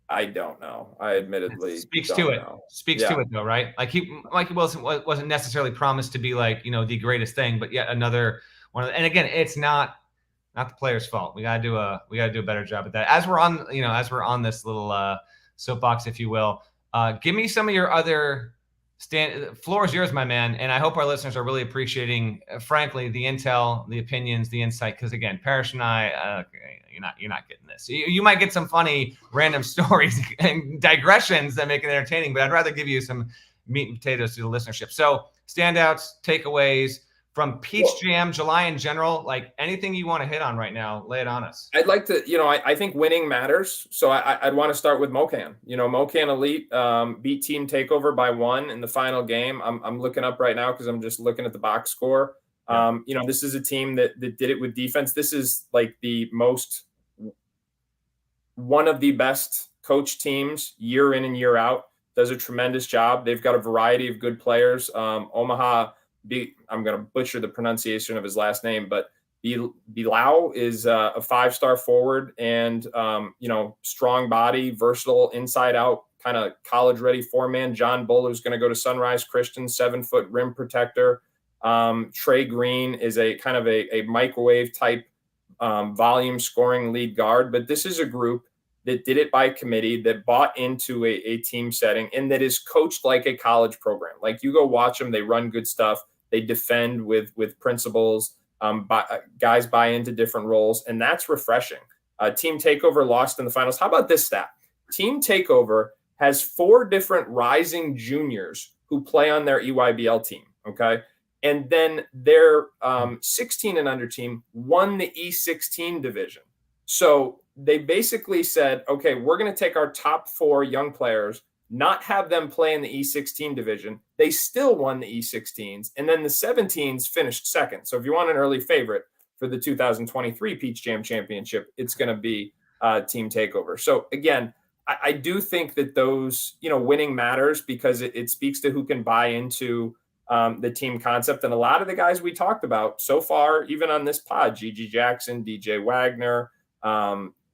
I don't know. I admittedly speaks to it. Speaks to it though, right? Like Mikey Wilson wasn't necessarily promised to be like, the greatest thing, but yet another one. And again, it's not the player's fault. We gotta do a better job at that. As we're on this little soapbox, if you will, give me some of your other floor is yours, my man. And I hope our listeners are really appreciating, frankly, the intel, the opinions, the insight. Because again, Parrish and I, you're not getting this. You might get some funny random stories and digressions that make it entertaining, but I'd rather give you some meat and potatoes to the listenership. So standouts, takeaways from Peach Jam, July in general, like anything you want to hit on right now, lay it on us. I'd like to, I think winning matters. So I'd want to start with Mocan. Mocan Elite beat Team Takeover by 1 in the final game. I'm looking up right now because I'm just looking at the box score. This is a team that did it with defense. This is like one of the best coach teams year in and year out. does a tremendous job. They've got a variety of good players. Omaha, I'm going to butcher the pronunciation of his last name, but Bilal is a 5-star forward and, strong body, versatile, inside out, kind of college ready 4-man. John Bull, who's going to go to Sunrise Christian, 7-foot rim protector. Trey Green is a kind of a microwave type volume scoring lead guard. But this is a group that did it by committee, that bought into a team setting, and that is coached like a college program. Like, you go watch them, they run good stuff. They defend with principles. Guys buy into different roles, and that's refreshing. Team Takeover lost in the finals. How about this stat? Team Takeover has 4 different rising juniors who play on their EYBL team, okay? And then their 16 and under team won the E16 division. So they basically said, okay, we're going to take our top 4 young players, not have them play in the E16 division. They still won the E16s. And then the 17s finished second. So if you want an early favorite for the 2023 Peach Jam Championship, it's going to be Team Takeover. So again, I do think that those, winning matters because it speaks to who can buy into the team concept. And a lot of the guys we talked about so far, even on this pod, Gigi Jackson, DJ Wagner,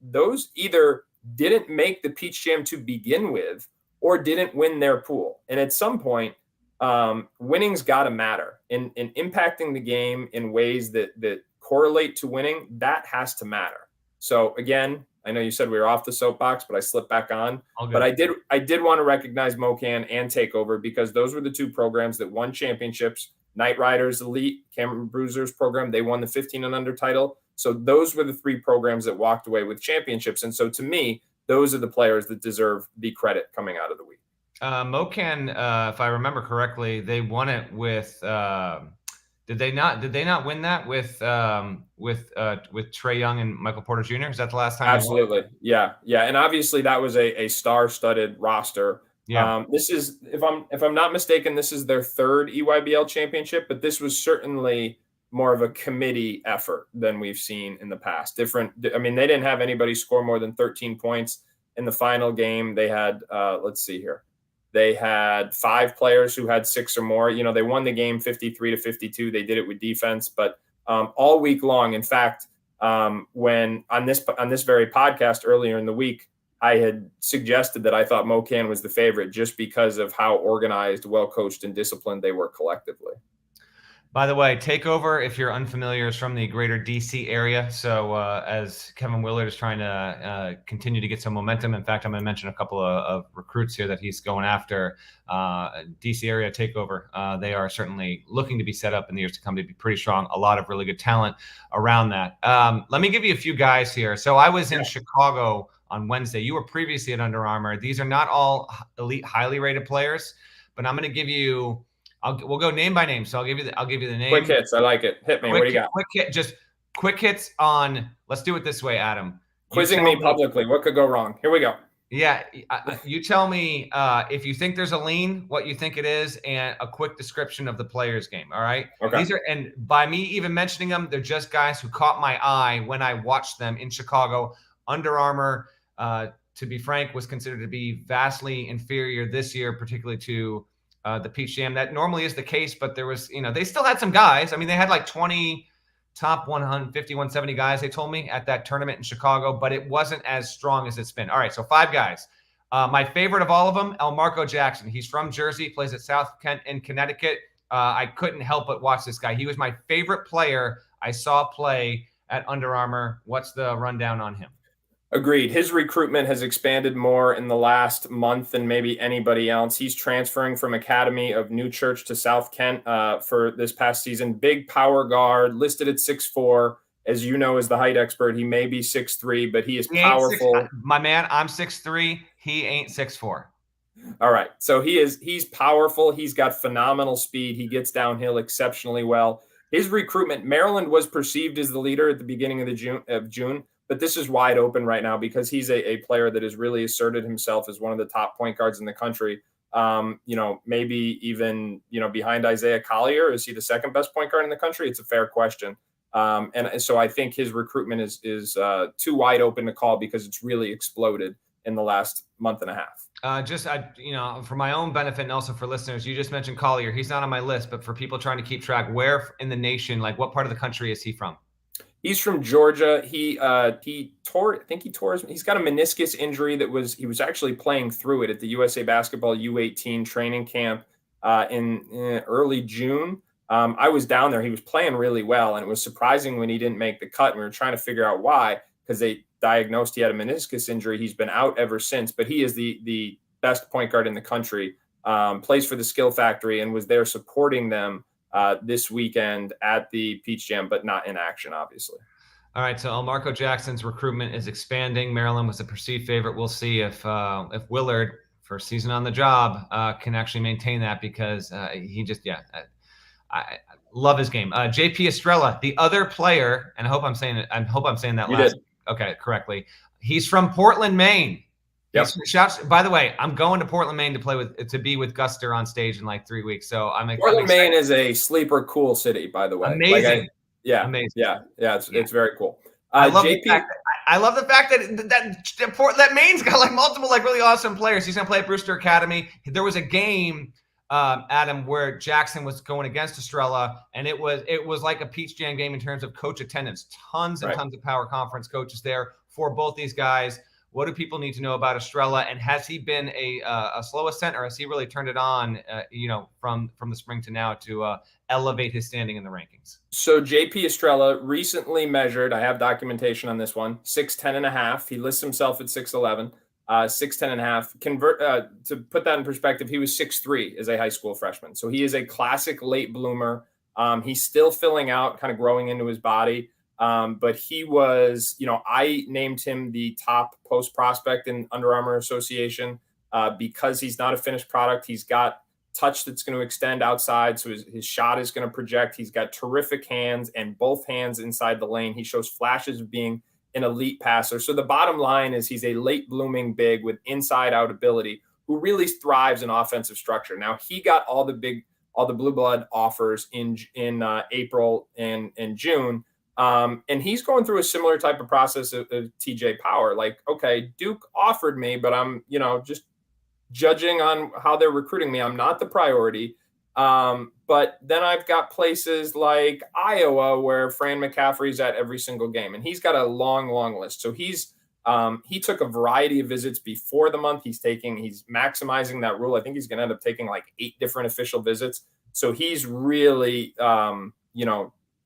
those either didn't make the Peach Jam to begin with or didn't win their pool. And at some point, winning's got to matter in impacting the game in ways that correlate to winning. That has to matter. So again, I know you said we were off the soapbox, but I slipped back on. But I did want to recognize MoCan and Takeover because those were the 2 programs that won championships. Knight Riders Elite, Cameron Bruiser's program, they won the 15 and under title. So those were the 3 programs that walked away with championships. And so to me, those are the players that deserve the credit coming out of the week. MoCan, if I remember correctly, they won it with. Did they not win that with Trae Young and Michael Porter Jr.? Is that the last time? Absolutely, yeah, and obviously that was a star-studded roster. Yeah. This is, if I'm not mistaken, this is their 3rd EYBL championship, but this was certainly more of a committee effort than we've seen in the past. They didn't have anybody score more than 13 points in the final game. They had, let's see here. They had 5 players who had 6 or more. They won the game 53-52. They did it with defense, but all week long. In fact, when on this very podcast earlier in the week, I had suggested that I thought MoCan was the favorite just because of how organized, well-coached, and disciplined they were collectively. By the way, Takeover, if you're unfamiliar, is from the greater DC area. So as Kevin Willard is trying to continue to get some momentum, in fact, I'm going to mention a couple of recruits here that he's going after. DC area Takeover, they are certainly looking to be set up in the years to come to be pretty strong. A lot of really good talent around that. Let me give you a few guys here. So I was in Chicago on Wednesday. You were previously at Under Armour. These are not all elite, highly rated players, but I'm going to give you. We'll go name by name. So I'll give you the name. Quick hits. I like it. Hit me. What do you got? Quick hits on. Let's do it this way, Adam. Quizzing me publicly. What could go wrong? Here we go. Yeah. You tell me if you think there's a lean, what you think it is, and a quick description of the player's game. All right. Okay. And by me even mentioning them, they're just guys who caught my eye when I watched them in Chicago. Under Armour, to be frank, was considered to be vastly inferior this year, particularly to the Peach Jam. That normally is the case, but there was, they still had some guys. I mean, they had like 20 top 150, 170 guys, they told me, at that tournament in Chicago, but it wasn't as strong as it's been. All right, so 5 guys. My favorite of all of them, Marco Jackson. He's from Jersey, plays at South Kent in Connecticut. I couldn't help but watch this guy. He was my favorite player I saw play at Under Armour. What's the rundown on him? Agreed. His recruitment has expanded more in the last month than maybe anybody else. He's transferring from Academy of New Church to South Kent for this past season. Big power guard, listed at 6'4". As you know, as the height expert, he may be 6'3", but he is powerful. My man, I'm 6'3". He ain't 6'4". All right. So he's powerful. He's got phenomenal speed. He gets downhill exceptionally well. His recruitment, Maryland was perceived as the leader at the beginning of June. But this is wide open right now because he's a player that has really asserted himself as one of the top point guards in the country. Maybe even, behind Isaiah Collier. Is he the second best point guard in the country? It's a fair question. And so I think his recruitment is too wide open to call because it's really exploded in the last month and a half. For my own benefit and also for listeners, you just mentioned Collier. He's not on my list, but for people trying to keep track, where in the nation, like what part of the country is he from? He's from Georgia. He's got a meniscus injury he was actually playing through it at the USA Basketball U18 training camp in early June. I was down there. He was playing really well, and it was surprising when he didn't make the cut. And we were trying to figure out why, because they diagnosed he had a meniscus injury. He's been out ever since, but he is the best point guard in the country, plays for the Skill Factory, and was there supporting them this weekend at the Peach Jam, but not in action, obviously. All right, so Elmarko Jackson's recruitment is expanding. Maryland was a perceived favorite. We'll see if Willard, first season on the job, can actually maintain that, because he just, I love his game. JP Estrella, the other player, and I hope I'm saying that You last. did. Okay, correctly. He's from Portland, Maine. Yep. Shouts. By the way, I'm going to Portland, Maine to be with Guster on stage in like 3 weeks. So Portland, Maine is a sleeper cool city, by the way. Amazing. Amazing. Yeah. It's very cool. I love the fact that Maine's got like multiple like really awesome players. He's gonna play at Brewster Academy. There was a game, Adam, where Jackson was going against Estrella, and it was like a Peach Jam game in terms of coach attendance. Tons and tons of Power Conference coaches there for both these guys. What do people need to know about Estrella? And has he been a slow ascent, or has he really turned it on, from the spring to now to elevate his standing in the rankings? So JP Estrella recently measured, I have documentation on this one, 6'10.5". He lists himself at 6'11", 6'10.5". To put that in perspective, he was 6'3" as a high school freshman. So he is a classic late bloomer. He's still filling out, kind of growing into his body. But he was, I named him the top post prospect in Under Armour Association because he's not a finished product. He's got touch that's going to extend outside, so his shot is going to project. He's got terrific hands, and both hands inside the lane. He shows flashes of being an elite passer. So the bottom line is he's a late blooming big with inside out ability who really thrives in offensive structure. Now he got all the blue blood offers in April and June. And he's going through a similar type of process of TJ Power. Like, okay, Duke offered me, but I'm, just judging on how they're recruiting me. I'm not the priority. But then I've got places like Iowa where Fran McCaffrey's at every single game, and he's got a long, long list. So he took a variety of visits before the month. He's maximizing that rule. I think he's going to end up taking like 8 different official visits. So he's really,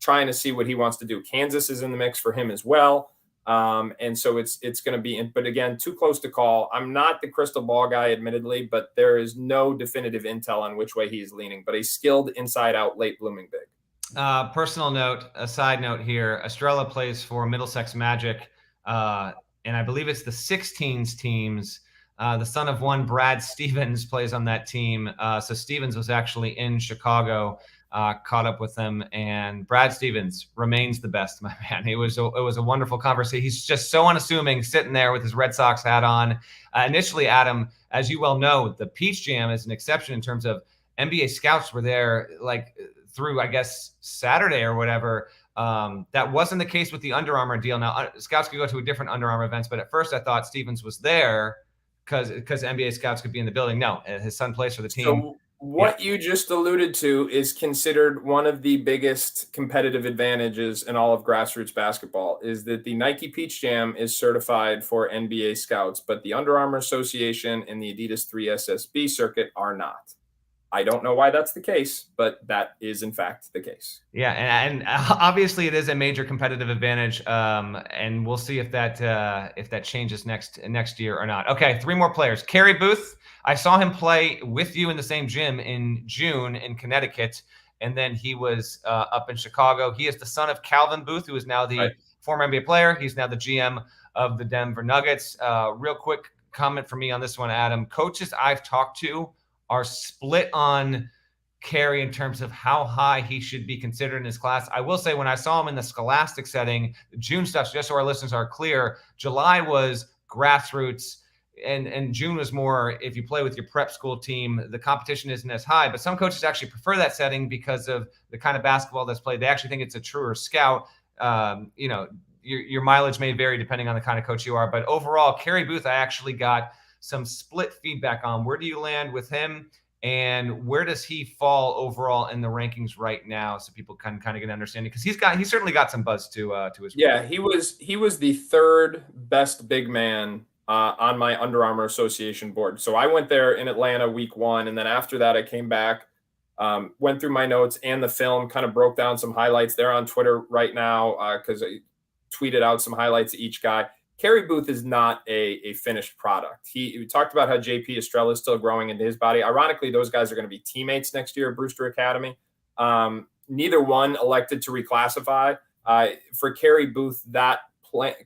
trying to see what he wants to do. Kansas is in the mix for him as well. And so it's going to be, but again, too close to call. I'm not the crystal ball guy, admittedly, but there is no definitive intel on which way he's leaning, but a skilled inside out late blooming big. Personal note, a side note here, Estrella plays for Middlesex Magic. And I believe it's the 16s teams. The son of one, Brad Stevens, plays on that team. So Stevens was actually in Chicago, caught up with them, and Brad Stevens remains the best, my man. It was a wonderful conversation. He's just so unassuming, sitting there with his Red Sox hat on. Initially, Adam, as you well know, the Peach Jam is an exception in terms of NBA scouts were there like through, I guess, Saturday or whatever. That wasn't the case with the Under Armour deal. Now, scouts could go to a different Under Armour events, but at first I thought Stevens was there because NBA scouts could be in the building. No, his son plays for the team. So what you just alluded to is considered one of the biggest competitive advantages in all of grassroots basketball, is that the Nike Peach Jam is certified for NBA scouts, but the Under Armour Association and the Adidas 3SSB circuit are not. I don't know why that's the case, but that is in fact the case. Yeah, and obviously it is a major competitive advantage, and we'll see if that changes next year or not. Okay, 3 more players. Kerry Booth, I saw him play with you in the same gym in June in Connecticut, and then he was up in Chicago. He is the son of Calvin Booth, who is now the former NBA player. He's now the GM of the Denver Nuggets. Real quick comment from me on this one, Adam. Coaches I've talked to are split on Kerry in terms of how high he should be considered in his class. I will say when I saw him in the Scholastic setting, June stuff, just so our listeners are clear, July was grassroots and June was more if you play with your prep school team, the competition isn't as high. But some coaches actually prefer that setting because of the kind of basketball that's played. They actually think it's a truer scout. your mileage may vary depending on the kind of coach you are. But overall, Kerry Booth, I actually got some split feedback on. Where do you land with him? And where does he fall overall in the rankings right now, so people can kind of get an understanding? Because he's certainly got some buzz to his. Yeah, he was the third best big man on my Under Armour Association board. So I went there in Atlanta week 1, and then after that I came back, went through my notes and the film, kind of broke down some highlights. They're on Twitter right now because I tweeted out some highlights of each guy. Kerry Booth is not a finished product. We talked about how JP Estrella is still growing into his body. Ironically, those guys are going to be teammates next year at Brewster Academy. Neither one elected to reclassify. For Kerry Booth, that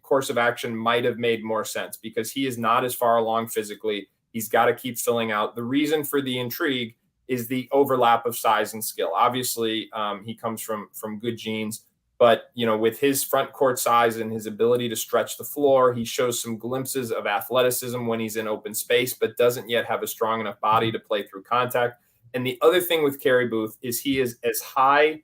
course of action might have made more sense because he is not as far along physically. He's got to keep filling out. The reason for the intrigue is the overlap of size and skill. Obviously, he comes from good genes. But, with his front court size and his ability to stretch the floor, he shows some glimpses of athleticism when he's in open space, but doesn't yet have a strong enough body to play through contact. And the other thing with Kerry Booth is he is has as high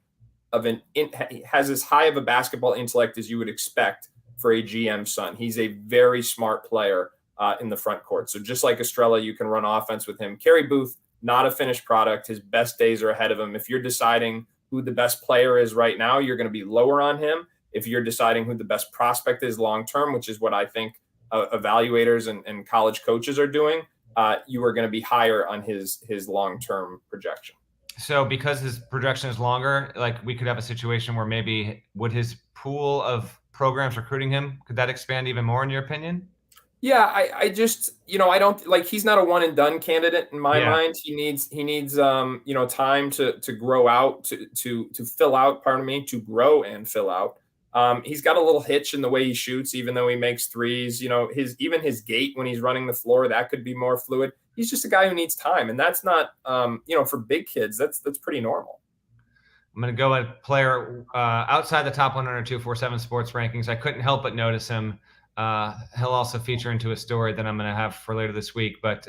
of a basketball intellect as you would expect for a GM son. He's a very smart player in the front court. So just like Estrella, you can run offense with him. Kerry Booth, not a finished product. His best days are ahead of him. If you're deciding who the best player is right now, you're going to be lower on him. If you're deciding who the best prospect is long-term, which is what I think evaluators and college coaches are doing, you are going to be higher on his long-term projection. So because his projection is longer, like we could have a situation where maybe would his pool of programs recruiting him, could that expand even more in your opinion? Yeah, I just, I don't like, he's not a one and done candidate in my mind. He needs time to grow out, to fill out, to grow and fill out. He's got a little hitch in the way he shoots, even though he makes threes. His gait when he's running the floor, that could be more fluid. He's just a guy who needs time, and that's not, for big kids, that's pretty normal. I'm going to go a player outside the top 100 247 sports rankings. I couldn't help but notice him. He'll also feature into a story that I'm going to have for later this week. But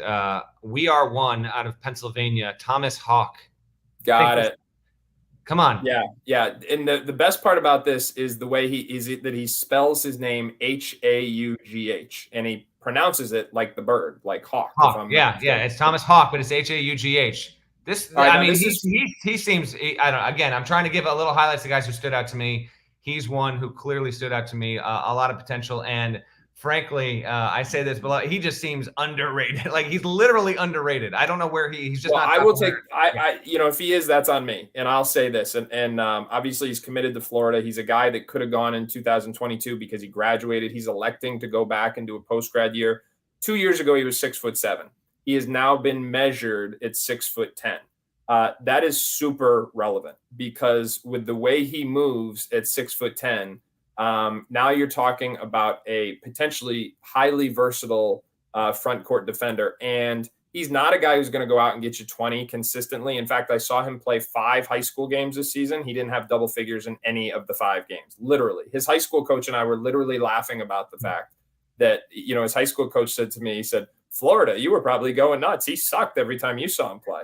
we are one out of Pennsylvania, Thomas Hawk. Got it. Come on. Yeah. And the best part about this is the way he spells his name Haugh, and he pronounces it like the bird, like hawk. Yeah. It's Thomas Hawk, but it's Haugh. He seems. I'm trying to give a little highlights to guys who stood out to me. He's one who clearly stood out to me, a lot of potential. And frankly, I say this, but he just seems underrated. Like he's literally underrated. I don't know where he's just. Well, not. I will take. If he is, that's on me. And I'll say this. And obviously, he's committed to Florida. He's a guy that could have gone in 2022 because he graduated. He's electing to go back and do a post grad year. 2 years ago, he was 6'7". He has now been measured at 6'10". That is super relevant because with the way he moves at 6'10", now you're talking about a potentially highly versatile front court defender. And he's not a guy who's going to go out and get you 20 consistently. In fact, I saw him play 5 high school games this season. He didn't have double figures in any of the 5 games, literally. His high school coach and I were literally laughing about the fact that, his high school coach said to me, he said, Florida, you were probably going nuts. He sucked every time you saw him play.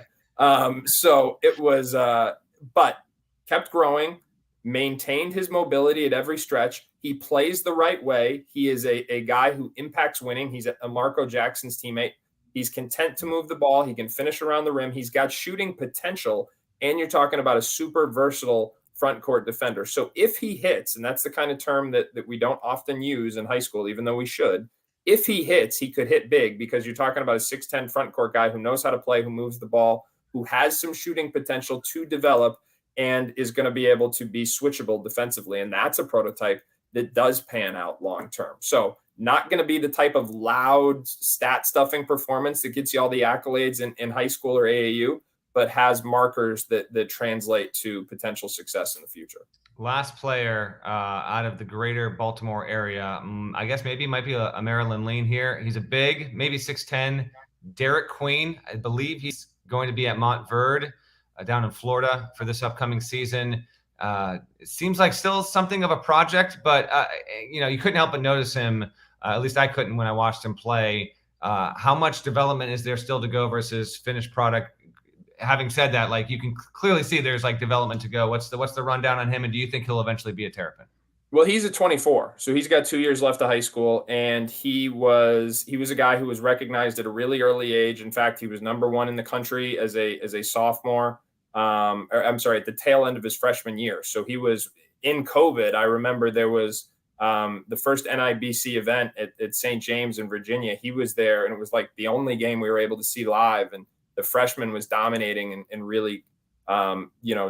So it was, but kept growing, maintained his mobility at every stretch. He plays the right way. He is a guy who impacts winning. He's a Marco Jackson's teammate. He's content to move the ball. He can finish around the rim. He's got shooting potential. And you're talking about a super versatile front court defender. So if he hits, and that's the kind of term that we don't often use in high school, even though we should, if he hits, he could hit big because you're talking about a 6'10" front court guy who knows how to play, who moves the ball, who has some shooting potential to develop and is going to be able to be switchable defensively. And that's a prototype that does pan out long-term. So not going to be the type of loud stat stuffing performance that gets you all the accolades in high school or AAU, but has markers that translate to potential success in the future. Last player out of the greater Baltimore area, I guess maybe might be a Maryland lean here. He's a big, maybe 6'10", Derek Queen. I believe he's going to be at Montverde down in Florida for this upcoming season. It seems like still something of a project, but you couldn't help but notice him. At least I couldn't when I watched him play. How much development is there still to go versus finished product? Having said that, you can clearly see there's development to go. What's the rundown on him, and do you think he'll eventually be a Terrapin? Well, he's a 24, so he's got 2 years left of high school, and he was a guy who was recognized at a really early age. In fact, he was #1 in the country as a sophomore. Or I'm sorry, at the tail end of his freshman year. So he was in COVID. I remember there was the first NIBC event at St. James in Virginia. He was there, and it was like the only game we were able to see live. And the freshman was dominating and really,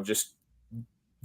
just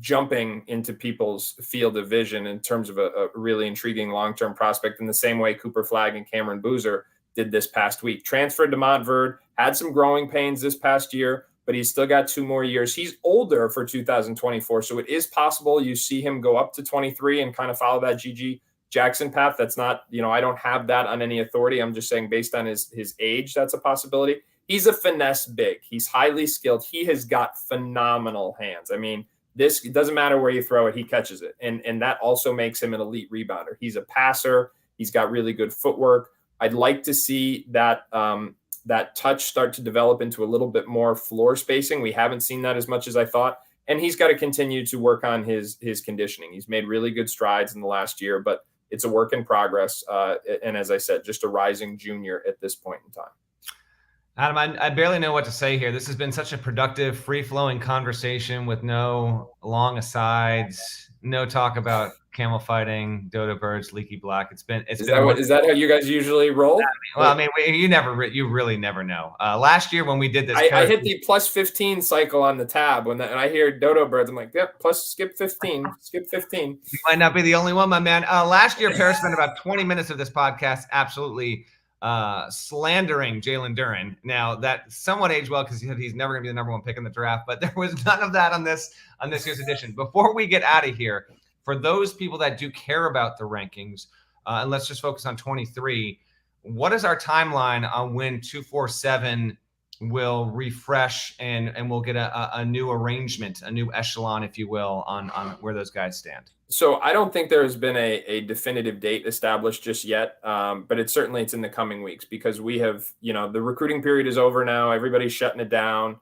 jumping into people's field of vision in terms of a really intriguing long-term prospect, in the same way Cooper Flagg and Cameron Boozer did this past week. Transferred to Montverde, had some growing pains this past year, but he's still got 2 more years. He's older for 2024, so it is possible you see him go up to 23 and kind of follow that GG Jackson path. That's not, I don't have that on any authority. I'm just saying based on his age, that's a possibility. He's a finesse big. He's highly skilled. He has got phenomenal hands. I mean, it doesn't matter where you throw it, he catches it. And that also makes him an elite rebounder. He's a passer. He's got really good footwork. I'd like to see that that touch start to develop into a little bit more floor spacing. We haven't seen that as much as I thought. And he's got to continue to work on his conditioning. He's made really good strides in the last year, but it's a work in progress. And as I said, just a rising junior at this point in time. Adam, I barely know what to say here. This has been such a productive, free-flowing conversation with no long asides, no talk about camel fighting, dodo birds, leaky black. Is that how you guys usually roll? Well, I mean, you really never know. Last year when we did this, I hit the +15 cycle on the tab and I hear dodo birds. I'm like, yep, skip 15. You might not be the only one, my man. Last year, Paris spent about 20 minutes of this podcast absolutely slandering Jalen Duren. Now that somewhat aged well because he's never going to be the #1 pick in the draft, but there was none of that on this year's edition. Before we get out of here, for those people that do care about the rankings, and let's just focus on 23, what is our timeline on when 247 will refresh and we'll get a new arrangement, a new echelon, if you will, on where those guys stand? So I don't think there has been a definitive date established just yet, but it's in the coming weeks because we have, the recruiting period is over now. Everybody's shutting it down.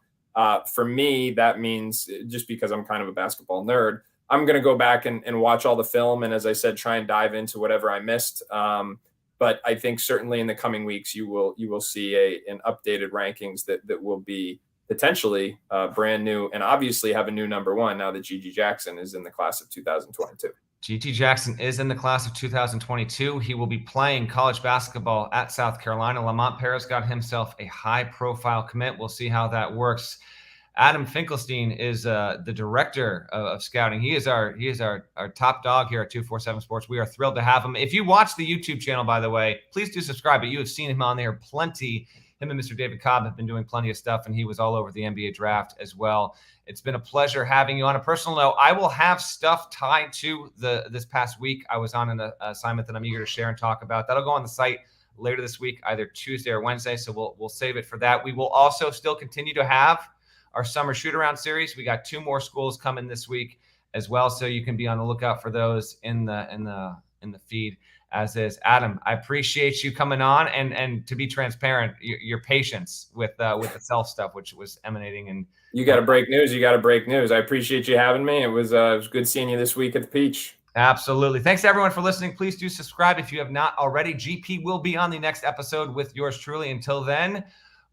For me, that means, just because I'm kind of a basketball nerd, I'm going to go back and watch all the film. And as I said, try and dive into whatever I missed. But I think certainly in the coming weeks, you will see an updated rankings that will be potentially brand new and obviously have a new #1 now that GG Jackson is in the class of 2022. GG Jackson is in the class of 2022. He will be playing college basketball at South Carolina. Lamont Paris got himself a high-profile commit. We'll see how that works. Adam Finklestein is the director of scouting. He is our top dog here at 247 Sports. We are thrilled to have him. If you watch the YouTube channel, by the way, please do subscribe. But you have seen him on there plenty. Him and Mr. David Cobb have been doing plenty of stuff, and he was all over the NBA draft as well. It's been a pleasure having you. On a personal note, I will have stuff tied to this past week. I was on an assignment that I'm eager to share and talk about. That'll go on the site later this week, either Tuesday or Wednesday. So we'll save it for that. We will also still continue to have our summer shoot-around series. We got 2 more schools coming this week as well, so you can be on the lookout for those in the feed. As is. Adam, I appreciate you coming on and to be transparent, your patience with the self stuff, which was emanating. And you got to break news. I appreciate you having me. It was good seeing you this week at the Peach. Absolutely. Thanks to everyone for listening. Please do subscribe if you have not already. GP will be on the next episode with yours truly. Until then,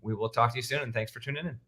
we will talk to you soon, and thanks for tuning in.